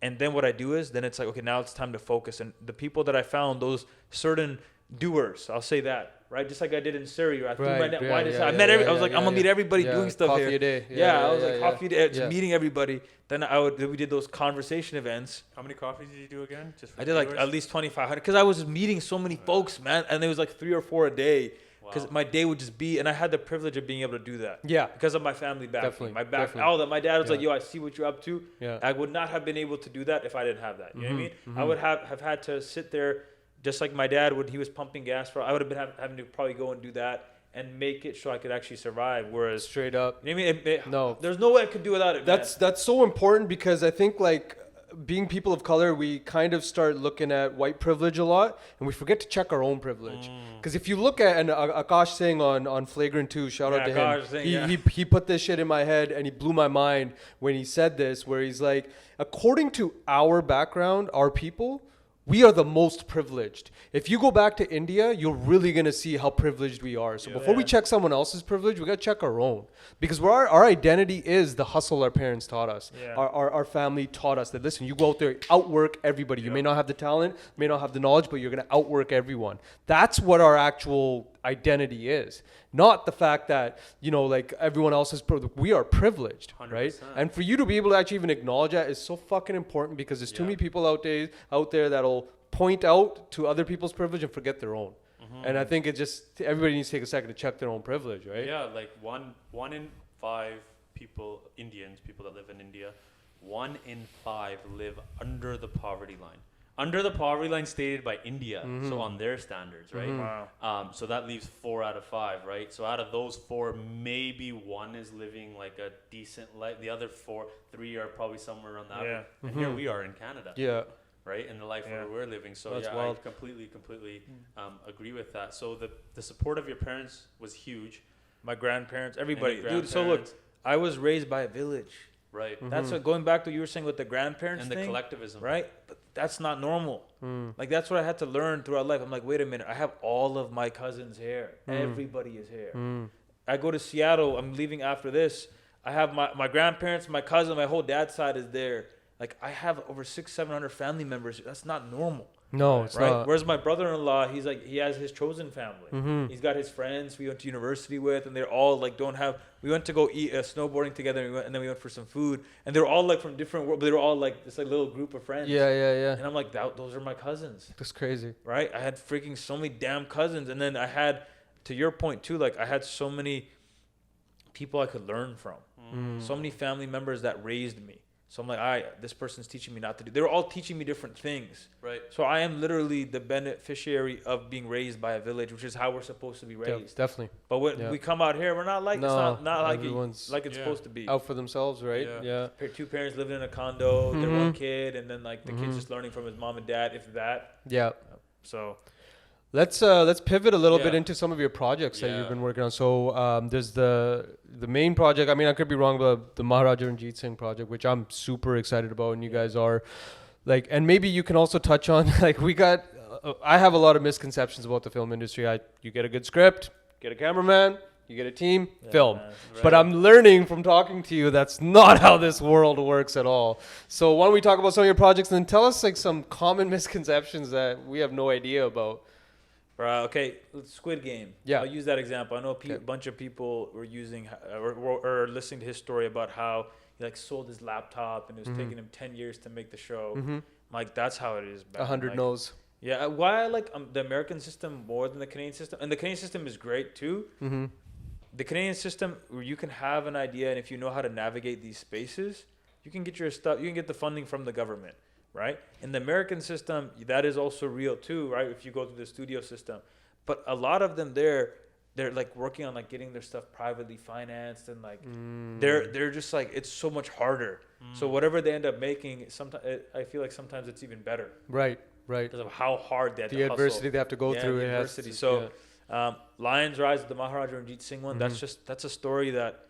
And then what I do is then it's like, okay, now it's time to focus. And the people that I found, those certain doers, I'll say that, right? Just like I did in Surrey, where I threw my net wide. I met I was like, I'm going to meet everybody doing stuff coffee here. A day. I was like, coffee a day, just meeting everybody. Then we did those conversation events. How many coffees did you do again? Just for I did like at least 2,500 because I was meeting so many folks, man. And it was like 3 or 4 a day. Because my day would just be, and I had the privilege of being able to do that. Yeah. Because of my family backing. Definitely. All that. My dad was like, yo, I see what you're up to. Yeah. I would not have been able to do that if I didn't have that. You know what I mean? I would have had to sit there, just like my dad would. He was pumping gas for. I would have been having to probably go and do that and make it so I could actually survive. Whereas straight up, you know what I mean? No, there's no way I could do without it. That's so important because I think like, being people of color, we kind of start looking at white privilege a lot, and we forget to check our own privilege. Because if you look at, and Akash Singh on Flagrant 2, shout out to him, he put this shit in my head, and he blew my mind when he said this, where he's like, according to our background, our people, we are the most privileged. If you go back to India, you're really going to see how privileged we are. So before we check someone else's privilege, we got to check our own. Because our identity is the hustle our parents taught us. Yeah. Our family taught us that, listen, you go out there, outwork everybody. You may not have the talent, may not have the knowledge, but you're going to outwork everyone. That's what our actual identity is. Not the fact that, you know, like everyone else is, we are privileged, 100%. Right? And for you to be able to actually even acknowledge that is so fucking important because there's too many people out there that'll point out to other people's privilege and forget their own. And I think everybody needs to take a second to check their own privilege, right? Yeah, like one in 5 people, Indians, people that live in India, 1 in 5 live under the poverty line. Under the poverty line stated by India, so on their standards, right? Wow. So that leaves 4 out of 5, right? So out of those 4, maybe 1 is living like a decent life. The other 3 are probably somewhere around that. Yeah. And here we are in Canada. Yeah. Right, in the life where we're living. So I completely agree with that. So the support of your parents was huge. My grandparents, everybody. Dude, so look, I was raised by a village. Right. That's what, going back to what you were saying with the grandparents and thing, the collectivism. Right? But that's not normal. Like, that's what I had to learn throughout life. I'm like, wait a minute, I have all of my cousins here. Everybody is here. I go to Seattle, I'm leaving after this. I have my grandparents, my cousin, my whole dad's side is there. Like, I have over 600-700 family members. That's not normal. No, it's not. Whereas my brother-in-law, he's like, he has his chosen family. He's got his friends we went to university with, and they're all like, we went to go eat snowboarding together, and then we went for some food, and they're all like from different world, but they were all like this like little group of friends. Yeah. And I'm like, those are my cousins. That's crazy. Right? I had freaking so many damn cousins, and then I had, to your point too, like I had so many people I could learn from. So many family members that raised me. So I'm like, this person's teaching me not to do. They were all teaching me different things. Right. So I am literally the beneficiary of being raised by a village, which is how we're supposed to be raised. Definitely. But when we come out here, we're not like, it's not like it's supposed to be. Out for themselves, right? Yeah. 2 parents living in a condo, their 1 kid, and then like the kid's just learning from his mom and dad, if that. Yeah. So let's pivot a little bit into some of your projects that you've been working on. So there's the main project. I mean, I could be wrong, but the Maharaja Ranjit Singh project, which I'm super excited about, and you guys are like, and maybe you can also touch on like I have a lot of misconceptions about the film industry. You get a good script, get a cameraman, you get a team, film. Right. But I'm learning from talking to you that's not how this world works at all. So why don't we talk about some of your projects and then tell us like some common misconceptions that we have no idea about. Okay, Squid Game. Yeah. I'll use that example. I know a bunch of people were using or listening to his story about how he like sold his laptop and it was taking him 10 years to make the show. Like, that's how it is. 100 no's. Yeah, why I like the American system more than the Canadian system. And the Canadian system is great too. The Canadian system, where you can have an idea, and if you know how to navigate these spaces, you can get your stuff. You can get the funding from the government. Right? In the American system, that is also real too, right? If you go through the studio system. But a lot of them they're like working on like getting their stuff privately financed, and like they're just like, it's so much harder. So whatever they end up making, sometimes I feel like sometimes it's even better. Right. Because of how hard they have to hustle. The adversity they have to go through. The adversity. So Lions Rise, the Maharaja Ranjit Singh one, that's a story that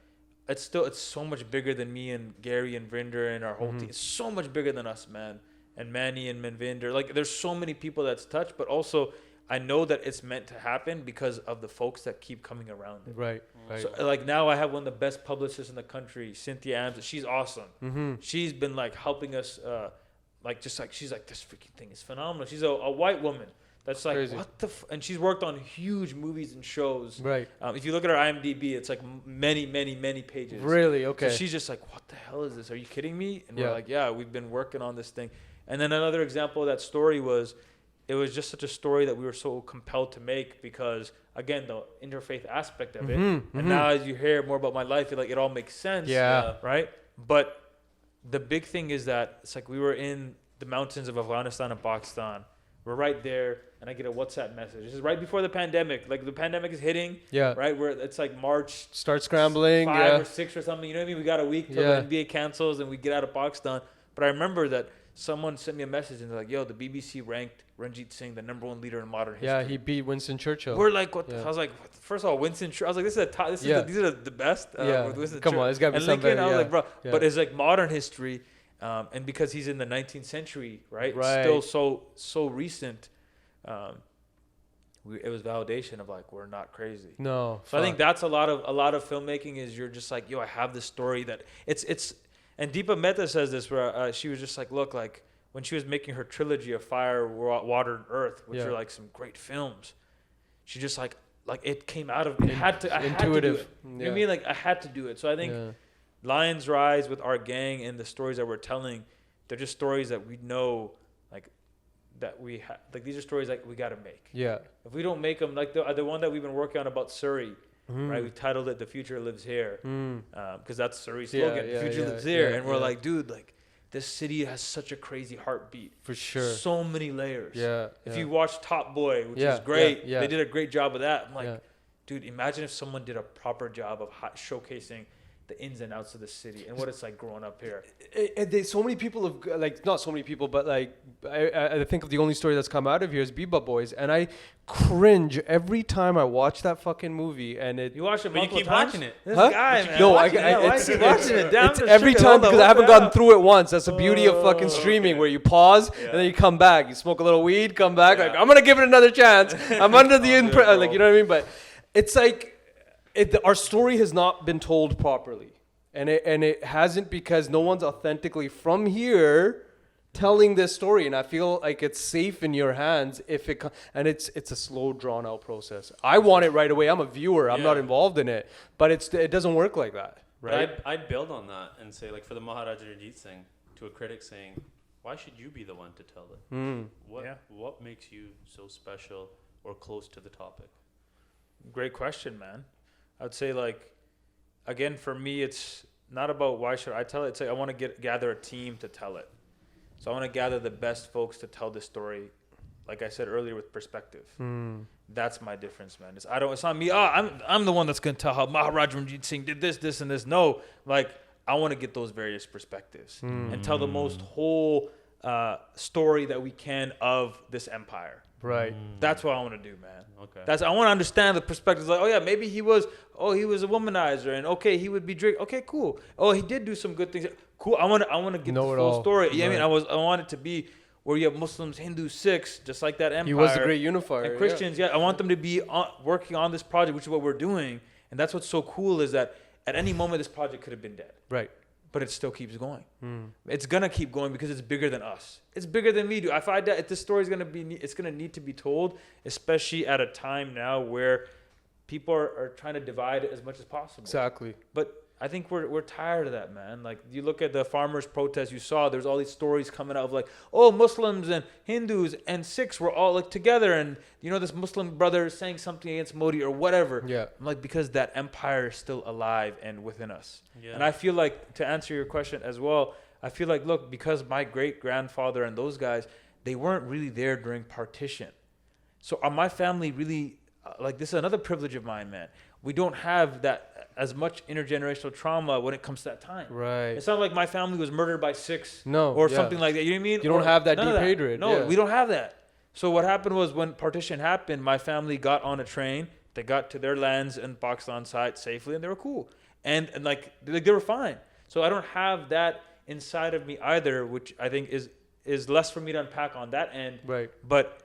it's so much bigger than me and Gary and Vrinder and our whole team. It's so much bigger than us, man. And Manny and Manvinder. Like, there's so many people that's touched, but also I know that it's meant to happen because of the folks that keep coming around it. Right. So like now I have one of the best publicists in the country, Cynthia Ams. She's awesome. Mm-hmm. She's been like helping us, she's like, this freaking thing is phenomenal. She's a white woman that's like, crazy. what the and she's worked on huge movies and shows. Right. If you look at her IMDb, it's like many pages. Really? Okay. So she's just like, what the hell is this? Are you kidding me? And Yeah. we're like, yeah, we've been working on this thing. And then another example of that story was, it was just such a story that we were so compelled to make because, again, the interfaith aspect of it. Mm-hmm, And now as you hear more about my life, it all makes sense. Yeah. Right? But the big thing is that it's like we were in the mountains of Afghanistan and Pakistan. We're right there, and I get a WhatsApp message. This is right before the pandemic. Like, the pandemic is hitting. Yeah. Right? Where it's like March. Start scrambling. 5 or 6 or something. You know what I mean? We got a week till Yeah. the NBA cancels and we get out of Pakistan. But I remember that someone sent me a message and they're like, yo, the BBC ranked Ranjit Singh the #1 leader in modern history. Yeah, he beat Winston Churchill. We're like, what? Yeah. I was like, first of all, Winston Churchill. I was like, this is a top. This is Yeah. these are the best. Yeah. with Winston Come on, Churchill. it's gotta be And something Lincoln, better, I was yeah. like, bro. Yeah. But it's like modern history, and because he's in the 19th century, right? Right. Still so recent. It was validation of like, we're not crazy. No. So I think that's a lot of filmmaking is you're just like, yo, I have this story that it's and Deepa Mehta says this where she was just like, look, like when she was making her trilogy of Fire, Water, and Earth, which Yeah. are like some great films, she just like it came out of it. I had to do intuitive. it. You know what I mean? Like I had to do it. So I think Yeah. Lions Rise with our gang and the stories that we're telling, they're just stories that we know, like that we like these are stories like we got to make. Yeah. If we don't make them, like the one that we've been working on about Surrey, right? We titled it "The Future Lives Here," because that's Surrey's slogan. Yeah, "The future yeah, lives here," yeah, and we're yeah. like, dude, like this city has such a crazy heartbeat. For sure. So many layers. Yeah. If yeah. you watch Top Boy, which Yeah, is great, yeah. they did a great job of that. I'm like, Yeah. dude, imagine if someone did a proper job of showcasing the ins and outs of the city and what it's like growing up here. So many people have like not so many people, but like I think of the only story that's come out of here is Bebop Boys, and I cringe every time I watch that fucking movie. And it You watch it But you multiple keep times? watching it. This Huh? guy, man. No, why it's- is he watching it? Damn, it's just every shook it. time Hold because on, I haven't what the gotten through it once. That's the beauty of fucking Oh, streaming, okay. where you pause Yeah. and then you come back. You smoke a little weed, come back. Yeah. Like I'm gonna give it another chance. I'm under the Oh, yeah, like you know what I mean. But it's like our story has not been told properly, and it hasn't because no one's authentically from here telling this story. And I feel like it's safe in your hands if it and it's a slow, drawn out process. I want it right away. I'm a viewer. I'm not Yeah. involved in it, but it doesn't work like that. Right. But I'd build on that and say, like, for the Maharaja Ranjit Singh, to a critic saying, why should you be the one to tell it? What makes you so special or close to the topic? Great question, man. I would say, like, again, for me, it's not about why should I tell it. It's like I want to gather a team to tell it. So I want to gather the best folks to tell this story. Like I said earlier, with perspective. That's my difference, man. It's not me. I'm the one that's gonna tell how Maharaja Ranjit Singh did this, and this. No, like I want to get those various perspectives and tell the most whole story that we can of this empire. Right. That's what I want to do, man. Okay. I want to understand the perspectives. Like, oh yeah, maybe he was a womanizer, and okay, he would be drink. Okay, cool. Oh, he did do some good things. Cool. I want to get Know the it full all. story. Yeah, Right. I mean, I want it to be where you have Muslims, Hindus, Sikhs, just like that empire. He was a great unifier. And Christians, yeah. I want them to be working on this project, which is what we're doing. And that's what's so cool is that at any moment this project could have been dead. Right. But it still keeps going. It's gonna keep going because it's bigger than us. It's bigger than me, dude. If I die, if this story is it's gonna need to be told, especially at a time now where people are trying to divide it as much as possible. Exactly. But I think we're tired of that, man. Like you look at the farmers' protests, you saw there's all these stories coming out of like, oh, Muslims and Hindus and Sikhs were all like together, and you know this Muslim brother is saying something against Modi or whatever. Yeah. I'm like, because that empire is still alive and within us. Yeah. And I feel like, to answer your question as well, I feel like, look, because my great grandfather and those guys, they weren't really there during partition. So are my family really like, this is another privilege of mine, man. We don't have that as much intergenerational trauma when it comes to that time. Right. It's not like my family was murdered by Sikhs No, or yeah. something like that. You know what I mean? You don't Or have that none of deep hatred, No, yeah. we don't have that. So what happened was when partition happened, my family got on a train. They got to their lands and Pakistan side safely, and they were cool. And like they were fine. So I don't have that inside of me either, which I think is less for me to unpack on that end. Right. But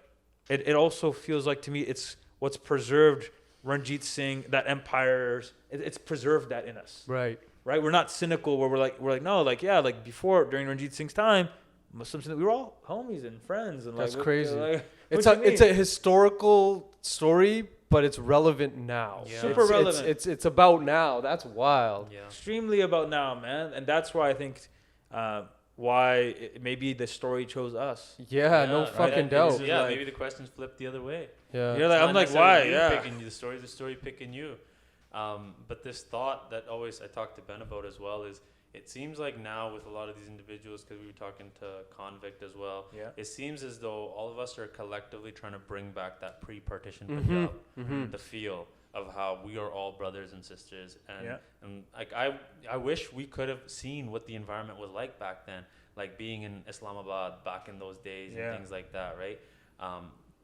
it also feels like to me it's what's preserved Ranjit Singh, that empires. It's preserved that in us. Right. Right. We're not cynical where we're like no, like yeah, like before during Ranjit Singh's time, Muslims, we were all homies and friends and that's like crazy. Like, it's a historical story, but it's relevant now. Yeah. Super relevant. It's about now. That's wild. Yeah. Extremely about now, man, and that's why I think why maybe the story chose us. Yeah, no fucking doubt. Yeah, like, maybe the questions flipped the other way. Yeah. You're like, It's I'm not like, why? necessarily you Yeah. picking the story picking you. But this thought that always I talked to Ben about as well is it seems like now with a lot of these individuals, because we were talking to Convict as well, Yeah. it seems as though all of us are collectively trying to bring back that pre-partition Punjab, the feel of how we are all brothers and sisters. And like I wish we could have seen what the environment was like back then, like being in Islamabad back in those days and things like that, right?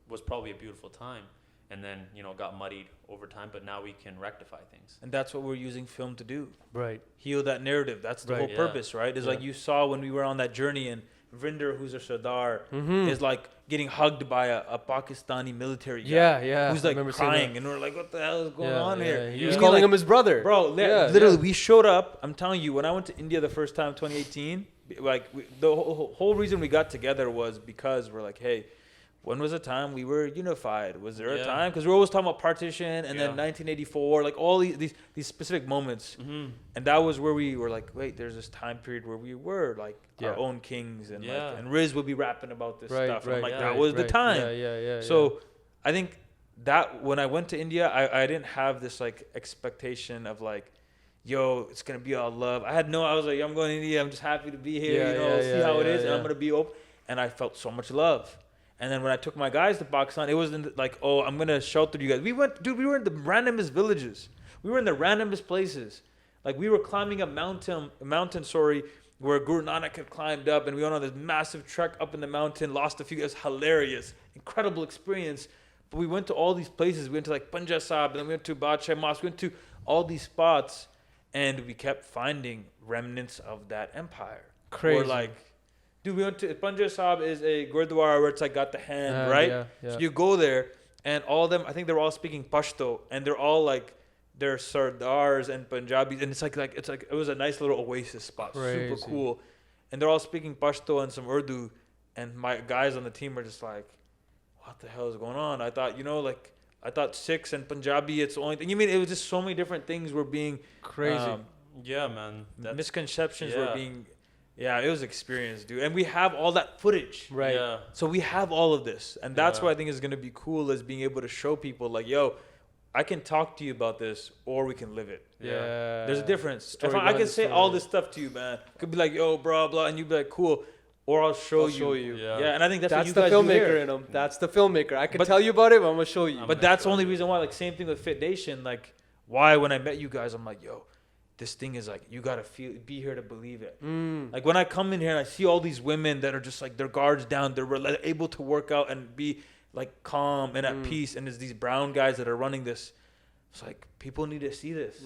Was probably a beautiful time. And then, got muddied over time, but now we can rectify things. And that's what we're using film to do. Right. Heal that narrative. That's the whole purpose, right? Is like you saw when we were on that journey, and Vrinder, who's a Sardar, is like getting hugged by a Pakistani military guy. Yeah. Who's like crying, and we're like, what the hell is going on here? He was calling him his brother. Bro, literally, we showed up. I'm telling you, when I went to India the first time, 2018, like the whole reason we got together was because we're like, hey, when was a time we were unified? Was there a time? Because we're always talking about partition and then 1984, like all these specific moments. And that was where we were like, wait, there's this time period where we were like our own kings. And and Riz would be rapping about this stuff. And I'm like, that was the time. So I think that when I went to India, I didn't have this like expectation of like, yo, it's going to be all love. I was like, I'm going to India. I'm just happy to be here. See how it is. And I'm going to be open. And I felt so much love. And then when I took my guys to Pakistan, it wasn't like, oh, I'm going to shelter you guys. We were in the randomest villages. We were in the randomest places. Like we were climbing a mountain, where Guru Nanak had climbed up, and we went on this massive trek up in the mountain, lost a few guys. Hilarious, incredible experience. But we went to all these places. We went to like Punjab Sahib, and then we went to Badshah Mosque. We went to all these spots, and we kept finding remnants of that empire. Crazy. Or like, dude, we went to Punjab Sahib is a Gurdwara where it's like got the hand, right? Yeah. So you go there, and all of them, I think they're all speaking Pashto, and they're all like, they're Sardars and Punjabis, and it was a nice little oasis spot, Crazy. super cool, and they're all speaking Pashto and some Urdu, and my guys on the team are just like, what the hell is going on? I thought, I thought Sikhs and Punjabi, it's the only thing. You mean it was just so many different things were being crazy. Yeah, man. Misconceptions were being. Yeah, it was experience, dude. And we have all that footage. Right. Yeah. So we have all of this. And that's what I think is going to be cool, is being able to show people like, yo, I can talk to you about this, or we can live it. Yeah. There's a difference. I can say all this stuff to you, man. Could be like, yo, blah, blah, and you'd be like, cool. Or I'll show you. Yeah. And I think that's what you the guys filmmaker do here. in him. That's the filmmaker. I can tell you about it, but I'm going to show you. But that's the only reason why, like, same thing with Fit Nation. Like, why when I met you guys, I'm like, yo, this thing is like, you gotta be here to believe it. Like when I come in here and I see all these women that are just like their guards down, they're able to work out and be like calm and at peace, and there's these brown guys that are running this. It's like people need to see this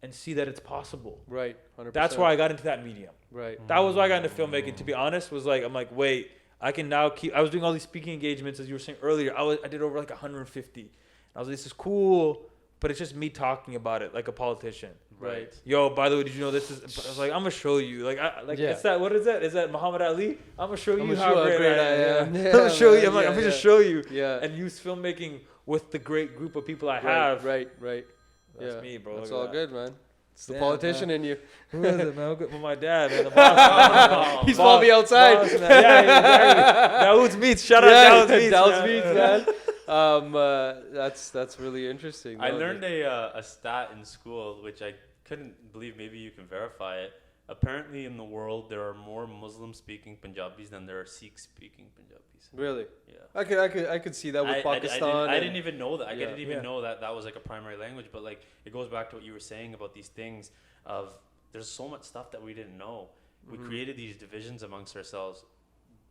and see that it's possible. Right, 100%. That's why I got into that medium. Right. That was why I got into filmmaking. To be honest, was like I'm like, wait, I can now keep. I was doing all these speaking engagements, as you were saying earlier. I did over like 150. I was like, this is cool. But it's just me talking about it like a politician. Right. Yo, by the way, did you know this is? I was like, I'm gonna show you. It's that. What is that? Is that Muhammad Ali? I'm gonna show you how great I am. I'm gonna show you. I'm gonna just show you. Yeah. And use filmmaking with the great group of people I have. Right. That's me, bro. That's Look all at good, man. It's the politician in you. Who is it, man? Well, my dad, man. The boss. He's probably outside. Boss, man. Yeah, exactly. Dawood's Meats. Shout out Dawood's Meats. Dawood's Meats, man. That's really interesting. I learned a stat in school, which I couldn't believe. Maybe you can verify it. Apparently, in the world, there are more Muslim-speaking Punjabis than there are Sikh-speaking Punjabis. Really? Yeah. I could see that with Pakistan. I didn't even know that. I didn't even know that was like a primary language. But like, it goes back to what you were saying about these things of there's so much stuff that we didn't know. We created these divisions amongst ourselves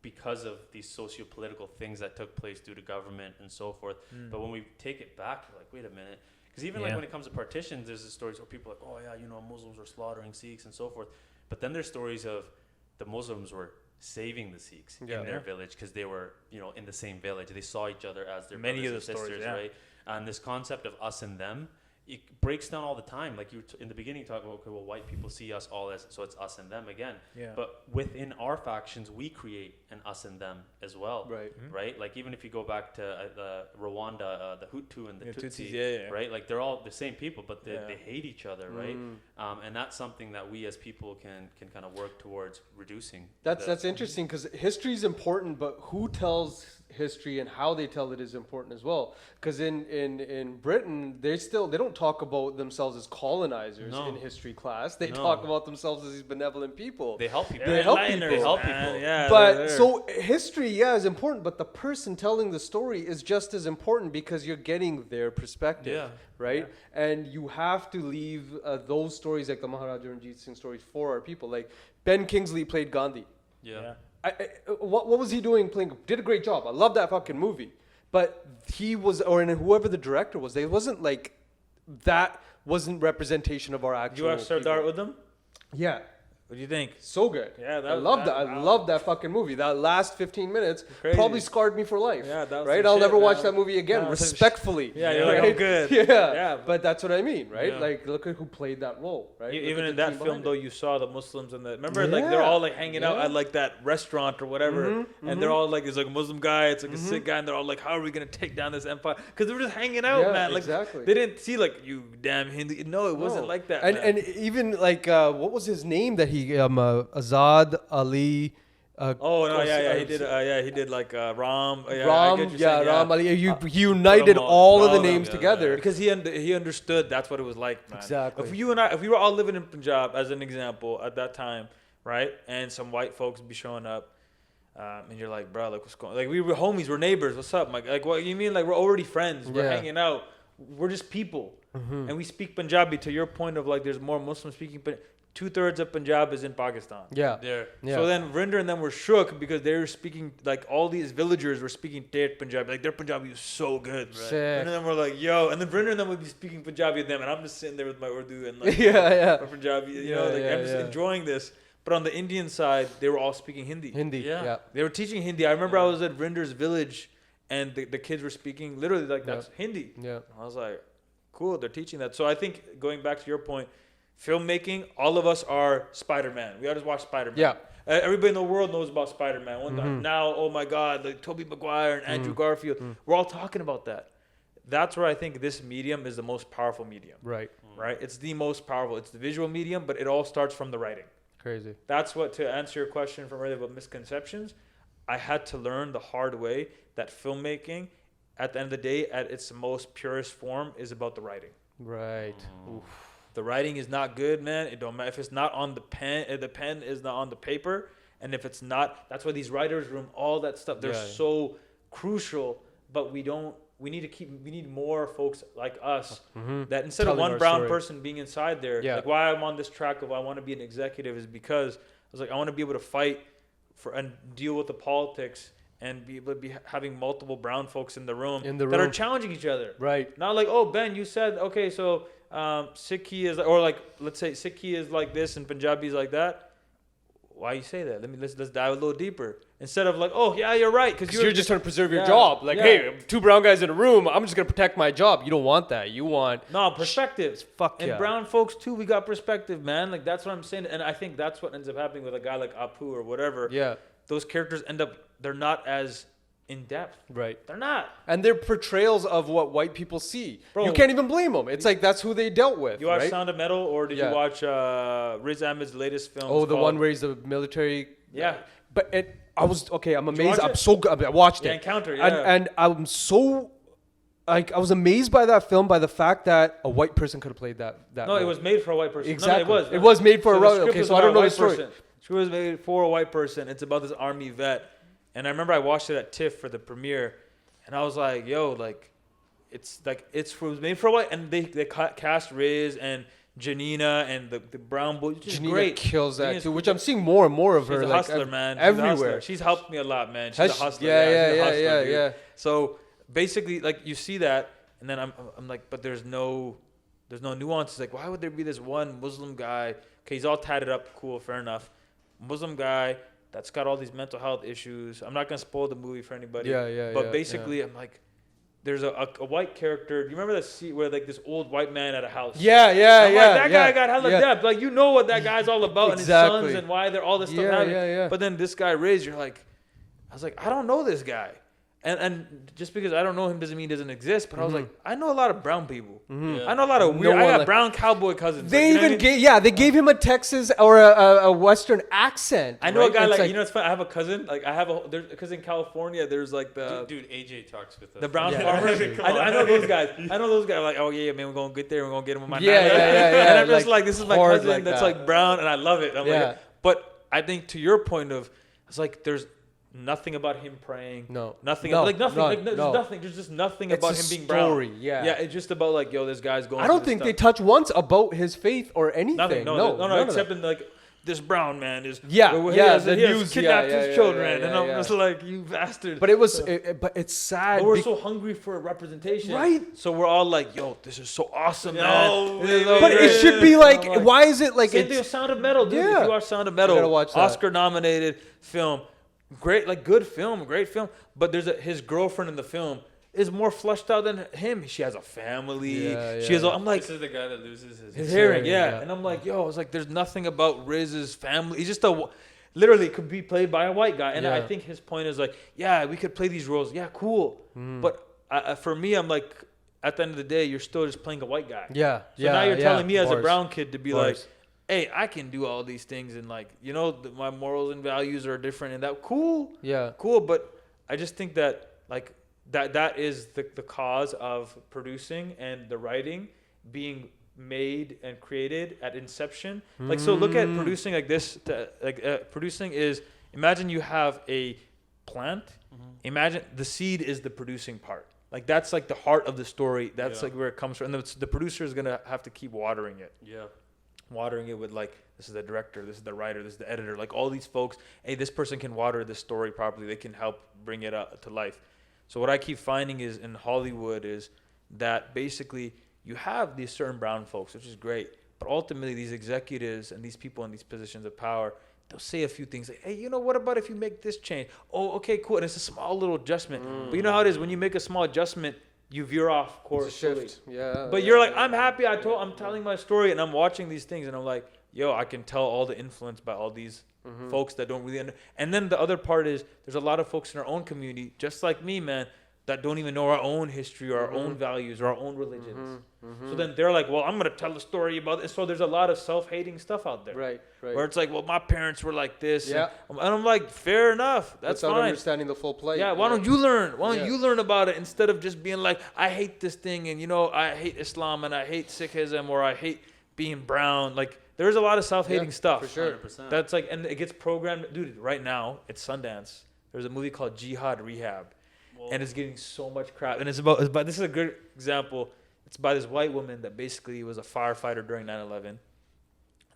because of these socio-political things that took place due to government and so forth. But when we take it back, we're like, wait a minute. Because even like when it comes to partitions, there's the stories where people are like, oh yeah, Muslims were slaughtering Sikhs and so forth. But then there's stories of the Muslims were saving the Sikhs Yeah. in their village because they were, in the same village. They saw each other as their Many brothers of the and sisters, stories, yeah. right? And this concept of us and them, it breaks down all the time. Like you in the beginning, talking about, okay, well, white people see us all as, so it's us and them again. Yeah. But within our factions, we create an us and them as well. Right. Right? Like even if you go back to Rwanda, the Hutu and the Tutsi, yeah. right? Like they're all the same people, but they hate each other, right? Mm. And that's something that we as people can kind of work towards reducing. That's interesting because history is important, but who tells history and how they tell it is important as well. Because in Britain, they don't talk about themselves as colonizers in history class. They talk about themselves as these benevolent people. They help people. They help people. They help people. Yeah, But so history, is important, but the person telling the story is just as important because you're getting their perspective, right? Yeah. And you have to leave those stories like the Maharaja Ranjit Singh stories for our people. Like Ben Kingsley played Gandhi. Yeah. What was he doing playing? Did a great job. I love that fucking movie. But he was, whoever the director was, they wasn't like, that wasn't representation of our actual. You watched Sardar people. Udham? Yeah. What do you think? So good. Yeah, I love that fucking movie. That last 15 minutes probably scarred me for life. Yeah, that was right. I'll never watch that movie again. Respectfully. Yeah, you're like, oh, good. Yeah, but that's what I mean, right? Yeah. Like, look at who played that role, right? Even in that film, though, you saw the Muslims and remember, like they're all like hanging out at like that restaurant or whatever, and they're all like, it's like a Muslim guy, it's like a Sikh guy, and they're all like, how are we gonna take down this empire? Because they were just hanging out, man. Like they didn't see like, you damn Hindu. No, it wasn't like that. And even like, what was his name that he Azad Ali. He did like Ram. Ram Ali. He united all of the names together because he understood that's what it was like, man. Exactly. If we were all living in Punjab as an example at that time, right, and some white folks be showing up, and you're like, bro, like what's going? Like we were homies, we're neighbors. What's up, Mike? Like what you mean? Like we're already friends. We're hanging out. We're just people, and we speak Punjabi. To your point of like, there's more Muslims speaking, but 2/3 of Punjab is in Pakistan. Yeah. So then Rinder and them were shook because they were speaking, like all these villagers were speaking Tet Punjabi. Like their Punjabi is so good. Right? And then we're like, yo. And then Rinder and them would be speaking Punjabi with them. And I'm just sitting there with my Urdu and like, my Punjabi, I'm just enjoying this. But on the Indian side, they were all speaking Hindi. Yeah. They were teaching Hindi. I remember I was at Rinder's village and the kids were speaking literally like that's Hindi. Yeah. I was like, cool, they're teaching that. So I think going back to your point, filmmaking, all of us are Spider-Man. We all just watch Spider-Man. Yeah. Everybody in the world knows about Spider-Man. Now, oh my God, like Tobey Maguire and Andrew Garfield. We're all talking about that. That's where I think this medium is the most powerful medium. Right. Right? It's the most powerful. It's the visual medium, but it all starts from the writing. Crazy. That's what, to answer your question from earlier about misconceptions, I had to learn the hard way that filmmaking, at the end of the day, at its most purest form, is about the writing. Right. Oof. The writing is not good, man. It don't matter if it's not on the pen is not on the paper, and if it's not, that's why these writers' room, all that stuff, they're so crucial. But we need more folks like us that instead of one brown person being inside there, like why I'm on this track of I want to be an executive is because I was like I want to be able to fight for and deal with the politics and be able to be having multiple brown folks in the room that are challenging each other. Right. Not like, oh Ben, you said okay, so. Sikhi is, or like, let's say Sikhi is like this and Punjabi is like that. Why you say that? Let's dive a little deeper. Instead of like, oh yeah, you're right, because you're just trying to preserve your job. Like, hey, 2 brown guys in a room, I'm just gonna protect my job. You don't want that. You want perspectives. And brown folks too, we got perspective, man. Like that's what I'm saying, and I think that's what ends up happening with a guy like Apu or whatever. Yeah, those characters they're not as in depth. Right. They're not. And they're portrayals of what white people see. Bro, you can't even blame them. It's like that's who they dealt with. You watch Sound of Metal, or did you watch Riz Ahmed's latest film? Oh, the one where he's the military. Yeah. But I'm amazed. I'm so good. I watched it. Encounter, And I'm so I was amazed by that film by the fact that a white person could have played that No, role. it was made for a white person. Exactly. No, it was made for a white person. Okay, so I don't know the story. It was made for a white person. It's about this army vet. And I remember I watched it at TIFF for the premiere, and I was like, "Yo, like, it was made for a white." And they cast Riz and Janina and the brown boy. Janina great. Kills that Janina's too, which I'm seeing more and more of her. She's a hustler, man. Everywhere. She's helped me a lot, man. She's a hustler. Yeah. So basically, like you see that, and then I'm like, but there's no nuances. Like, why would there be this one Muslim guy? Okay, he's all tatted up, cool, fair enough. Muslim guy that's got all these mental health issues. I'm not gonna spoil the movie for anybody. But basically, I'm like, there's a white character. Do you remember that scene where like this old white man at a house? Like, that guy got hella depth. Like, you know what that guy's all about, and his sons, and why they're all this stuff happening. But then this guy Riz, you're like, I was like, I don't know this guy. And just because I don't know him doesn't mean he doesn't exist. But I was like, I know a lot of brown people. I know a lot of weird. I got brown cowboy cousins. They even gave him a Texas or a Western accent. I know a guy like, you know, it's funny. I have a cousin. Like, because in California there's like the dude AJ talks with us. The brown farmers. I know those guys. I know those guys. Like, oh yeah, man, we're gonna get there. We're gonna get him with my And I'm just like, this is my cousin that's like brown, and I love it. I'm like, but I think to your point of, it's like there's nothing about him praying. Nothing. There's nothing. There's just nothing about him being brown. Yeah, it's just about like, yo, this guy's going. I don't think they touch once about his faith or anything. Nothing. No. Except in like, this brown man is he has kidnapped his children, and I'm just like, you bastard. But but it's sad. But we're so hungry for representation, right? So we're all like, yo, this is so awesome, man. But it should be like, why is it like? Same thing with Sound of Metal, dude. If you watch Sound of Metal, Oscar-nominated film. Great, like great film. But there's his girlfriend in the film is more fleshed out than him. She has a family. She has. I'm like, this is the guy that loses his hearing. And I'm like, yo, it's like there's nothing about Riz's family. He's just literally could be played by a white guy. And I think his point is like, yeah, we could play these roles. Yeah, cool. But for me, I'm like, at the end of the day, you're still just playing a white guy. So now you're telling me as a brown kid to be like, hey, I can do all these things, and like, you know, my morals and values are different, and that cool. But I just think that like that is the cause of producing and the writing being made and created at inception. Like, so look at producing like this. Producing is, imagine you have a plant. Imagine the seed is the producing part. Like, that's like the heart of the story. That's like where it comes from. And the producer is gonna have to keep watering it. Watering it with like, this is the director, this is the writer, this is the editor, like all these folks. Hey, this person can water this story properly. They can help bring it up to life. So what I keep finding is in Hollywood is that basically you have these certain brown folks, which is great, but ultimately these executives and these people in these positions of power, they'll say a few things like, hey, you know, what about if you make this change? Oh, okay, cool. And it's a small little adjustment. But you know how it is when you make a small adjustment, you veer off course. It's a shift. But you're like, I'm happy. I'm telling my story, and I'm watching these things, and I'm like, yo, I can tell all the influence by all these folks that don't really And then the other part is, there's a lot of folks in our own community, just like me, man, that don't even know our own history or our own values or our own religions. So then they're like, well, I'm going to tell a story about this. So there's a lot of self-hating stuff out there. Right. Where it's like, well, my parents were like this. And I'm like, fair enough. That's Without fine. understanding the full play. Why don't you learn? Why don't you learn about it instead of just being like, I hate this thing, and, you know, I hate Islam, and I hate Sikhism, or I hate being brown. Like, there's a lot of self-hating stuff. For sure. 100%. That's like, and it gets programmed. Dude, right now, it's Sundance. There's a movie called Jihad Rehab. And it's getting so much crap. And it's about this is a good example. It's by this white woman that basically was a firefighter during 9/11. And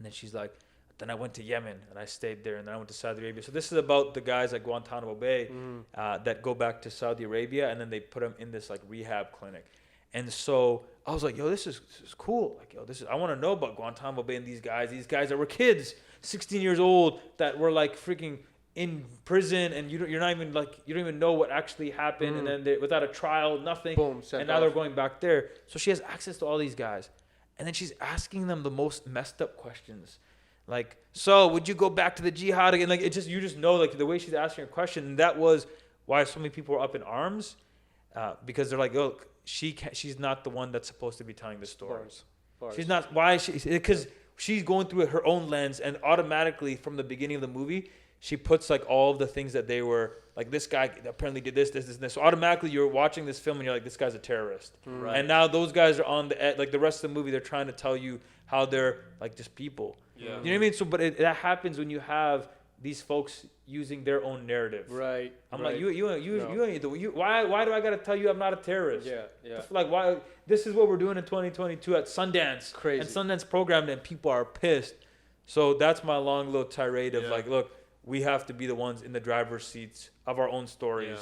then she's like, then I went to Yemen and I stayed there, and then I went to Saudi Arabia. So this is about the guys at Guantanamo Bay that go back to Saudi Arabia, and then they put them in this like rehab clinic. And so I was like, yo, this is cool. Like, yo, I want to know about Guantanamo Bay and these guys that were kids, 16 years old, that were like freaking in prison, and you don't even know what actually happened, and then without a trial, nothing. Boom, and now they're going back there. So she has access to all these guys, and then she's asking them the most messed up questions, like, so would you go back to the jihad again? Like, you just know, like, the way she's asking her question, and that was why so many people were up in arms, because they're like, look, she's not the one that's supposed to be telling the stories. She's not. Why? Because she's going through her own lens, and automatically from the beginning of the movie, she puts like all of the things that they were like, this guy apparently did this. So automatically you're watching this film and you're like, this guy's a terrorist. Right. And now those guys are on the like the rest of the movie, they're trying to tell you how they're like just people. Yeah. You know what I mean? So, but that happens when you have these folks using their own narrative. Right. I'm like, why do I gotta tell you I'm not a terrorist? Yeah. Like, why? This is what we're doing in 2022 at Sundance. Crazy. And Sundance programmed, and people are pissed. So that's my long little tirade of like, look, we have to be the ones in the driver's seats of our own stories.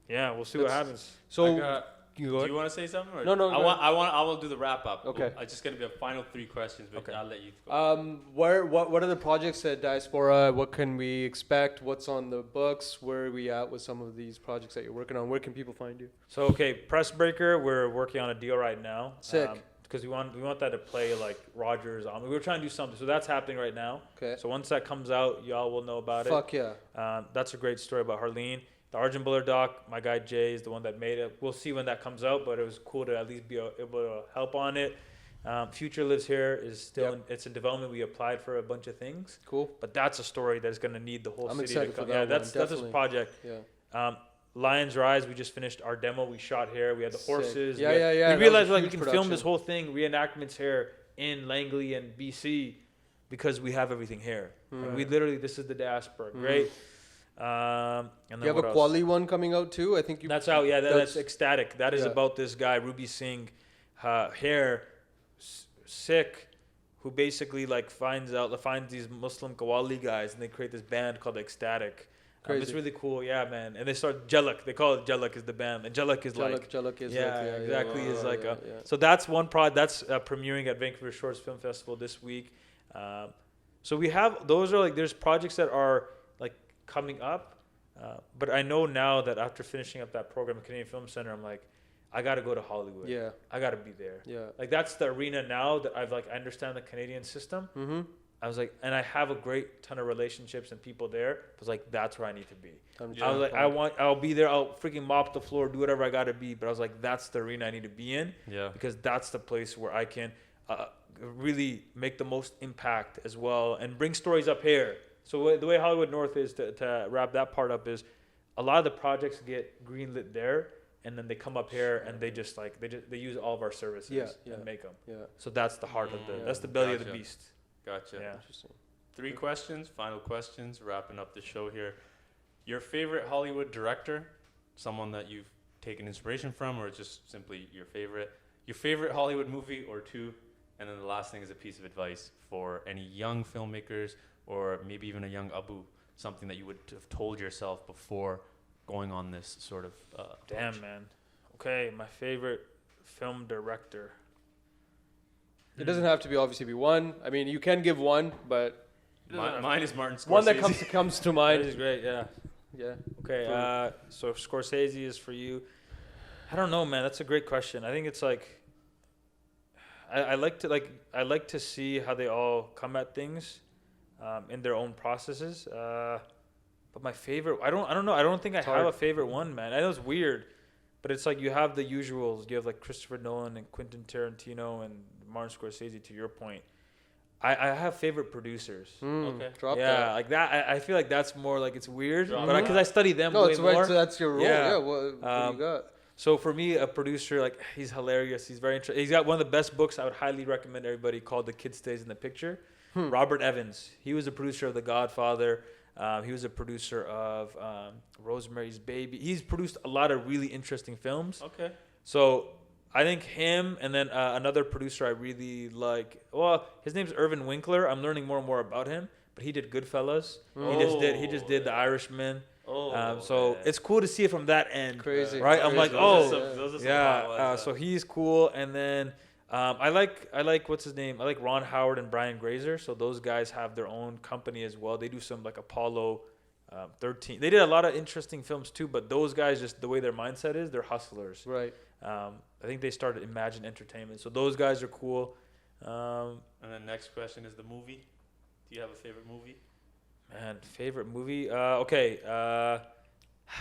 Yeah, we'll see what happens. So You Do you want to say something? Or No, I will do the wrap up. Okay. It's just gonna be a final 3 questions, but Okay. I'll let you go. What are the projects at Diaspora? What can we expect? What's on the books? Where are we at with some of these projects that you're working on? Where can people find you? So okay, Press Breaker, we're working on a deal right now. Sick. Because we want that to play like Rogers on. We were trying to do something, so that's happening right now. Okay. So once that comes out, y'all will know about it. Fuck yeah. That's a great story about Harleen. The Arjun Buller doc, my guy Jay is the one that made it. We'll see when that comes out, but it was cool to at least be able to help on it. Future Lives Here is still it's in development. We applied for a bunch of things. Cool. But that's a story that's going to need the whole I'm city excited to come. for that Yeah, one, that's a definitely. project. Yeah. Lions Rise, we just finished our demo. We shot here. We had the Sick. horses. Yeah. We That was realized a like we huge can film production. this whole thing, reenactments here in Langley and BC, because we have everything here. And we literally, this is the diaspora. Great. And then You have what a else? Quali one coming out too. I think you. That's out. Yeah, that's Ecstatic. That is yeah. about this guy Ruby Singh, hair, Sikh, who basically like finds these Muslim Qawwali guys, and they create this band called Ecstatic. Crazy. It's really cool, yeah, man. And they start Jalak. They call it Jalak is the band, and Jalak is like Jalak is yeah, like, exactly. Is like yeah. so that's one prod that's premiering at Vancouver Shorts Film Festival this week. So we have those are like there's projects that are like coming up, but I know now that after finishing up that program at Canadian Film Center, I'm like, I got to go to Hollywood. Yeah. I got to be there. Yeah. Like that's the arena now that I understand the Canadian system. Mm-hmm. I was like, and I have a great ton of relationships and people there. I was like, that's where I need to be. Yeah. I was like, I'll be there. I'll freaking mop the floor, do whatever I got to be. But I was like, that's the arena I need to be in. Yeah. Because that's the place where I can really make the most impact as well and bring stories up here. So the way Hollywood North is, to wrap that part up, is a lot of the projects get greenlit there. And then they come up here and they use all of our services and make them. Yeah. So that's the heart of that's the belly of the Gotcha. beast. Gotcha. Yeah. Interesting. 3 questions, final questions, wrapping up the show here. Your favorite Hollywood director, someone that you've taken inspiration from, or just simply your favorite Hollywood movie or 2, and then the last thing is a piece of advice for any young filmmakers or maybe even a young Abu, something that you would have told yourself before going on this sort of Damn, approach. man. Okay, my favorite film director. It doesn't have to be obviously be one. I mean, you can give one, but Mine is Martin Scorsese. one that comes to That mind. is great, yeah. Yeah. Okay, so if Scorsese is for you, I don't know, man. That's a great question. I think it's like I like to see how they all come at things in their own processes. But my favorite, I don't know. I don't think I have a favorite one, man. I know it's weird, but it's like you have the usuals. You have like Christopher Nolan and Quentin Tarantino and Martin Scorsese. To your point, I have favorite producers. Okay. Drop Yeah, that. like that. I feel like that's more like it's weird, Drop but because I study them No, way it's more. right. So that's your role. Yeah. Yeah. What do you got? So for me, a producer, like he's hilarious. He's very interesting. He's got one of the best books I would highly recommend everybody called The Kid Stays in the Picture. Robert Evans. He was a producer of The Godfather. He was a producer of Rosemary's Baby. He's produced a lot of really interesting films. Okay. So I think him and then another producer I really like. Well, his name's Irvin Winkler. I'm learning more and more about him. But he did Goodfellas. He just did The Irishman. So it's cool to see it from that end. Crazy. Right? I'm like, Those are some hot yeah. ones, So he's cool. And then I like what's his name? I like Ron Howard and Brian Grazer. So those guys have their own company as well. They do some like Apollo 13. They did a lot of interesting films too. But those guys, just the way their mindset is, they're hustlers. Right. I think they started Imagine Entertainment. So those guys are cool. And then next question is the movie. Do you have a favorite movie? Man, favorite movie?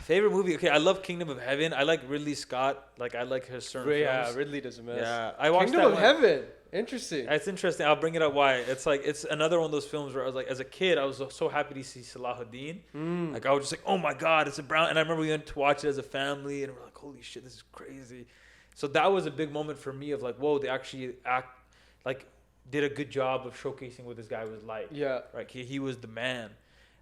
Favorite movie? Okay, I love Kingdom of Heaven. I like Ridley Scott. Like, I like his certain films. Ridley does a mess. Yeah, I watched Kingdom that of one. Heaven. Interesting. It's interesting. I'll bring it up why. It's like, it's another one of those films where I was like, as a kid, I was so happy to see Salahuddin. Like, I was just like, oh my God, it's a brown. And I remember we went to watch it as a family and we're like, holy shit, this is crazy. So that was a big moment for me of like, whoa, they actually did a good job of showcasing what this guy was like. Yeah. Right. He was the man.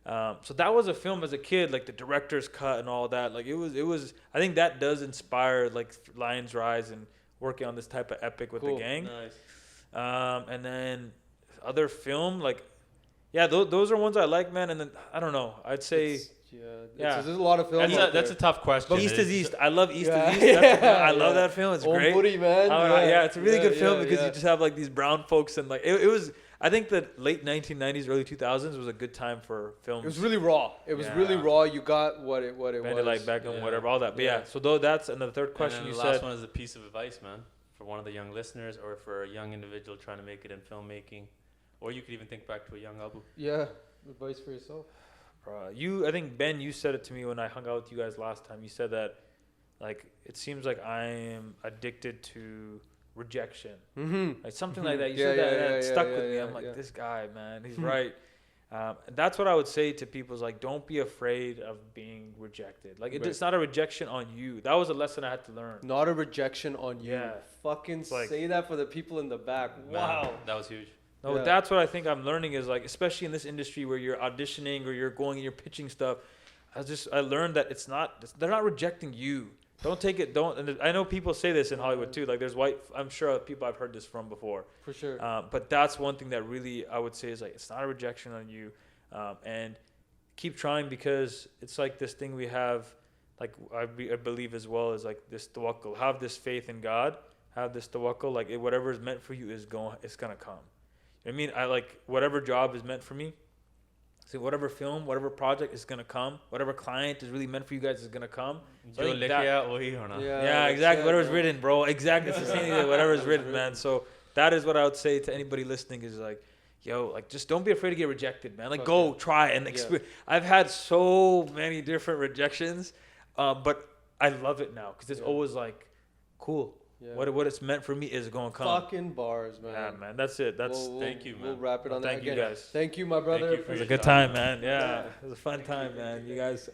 So that was a film as a kid, like the director's cut and all that. Like it was. I think that does inspire like Lions Rise and working on this type of epic with the gang. Nice. And then other film, like, yeah, those are ones I like, man. And then I don't know. I'd say There's a lot of films. That's a tough question. But East is East. I love East is East. I love that film. It's great. Booty, man. It's a really good film because you just have like these brown folks and like it was. I think the late 1990s, early 2000s was a good time for films. It was really raw. It was really raw. You got what it was. Like Beckham, whatever, all that. But so though that's and the third question you said. The last one is a piece of advice, man, for one of the young listeners or for a young individual trying to make it in filmmaking, or you could even think back to a young Abu. Yeah, advice for yourself. I think Ben, you said it to me when I hung out with you guys last time. You said that, like, it seems like I am addicted to rejection, like something like that. You said that, and it stuck with me. I'm like, this guy, man, he's right. That's what I would say to people is like, don't be afraid of being rejected. Like, it's not a rejection on you. That was a lesson I had to learn. Not a rejection on you. Yeah. Fucking say that for the people in the back. Wow. Man, that was huge. No, that's what I think I'm learning is like, especially in this industry where you're auditioning or you're going and you're pitching stuff. I learned that they're not rejecting you. Don't take it. And I know people say this in Hollywood too. Like I'm sure people I've heard this from before. For sure. But that's one thing that really I would say is like, it's not a rejection on you. And keep trying because it's like this thing we have, like I believe as well is like this tawakkul. Have this faith in God. Have this tawakkul. Like whatever is meant for you it's gonna come. I mean, I like whatever job is meant for me. So whatever film, whatever project is gonna come, whatever client is really meant for you guys is gonna come. So exactly. Whatever's written, bro. Exactly. It's the same thing. Whatever's written, man. So that is what I would say to anybody listening is like, yo, like just don't be afraid to get rejected, man. Like go try and experience. I've had so many different rejections, but I love it now because it's always like, cool. Yeah. What it's meant for me is going to come. Fucking bars, man. Yeah, man. That's it. Thank you, man. We'll wrap it on that. Thank you, guys. Thank you, my brother. It was a good time, man. Yeah. It was a fun time, man. You guys.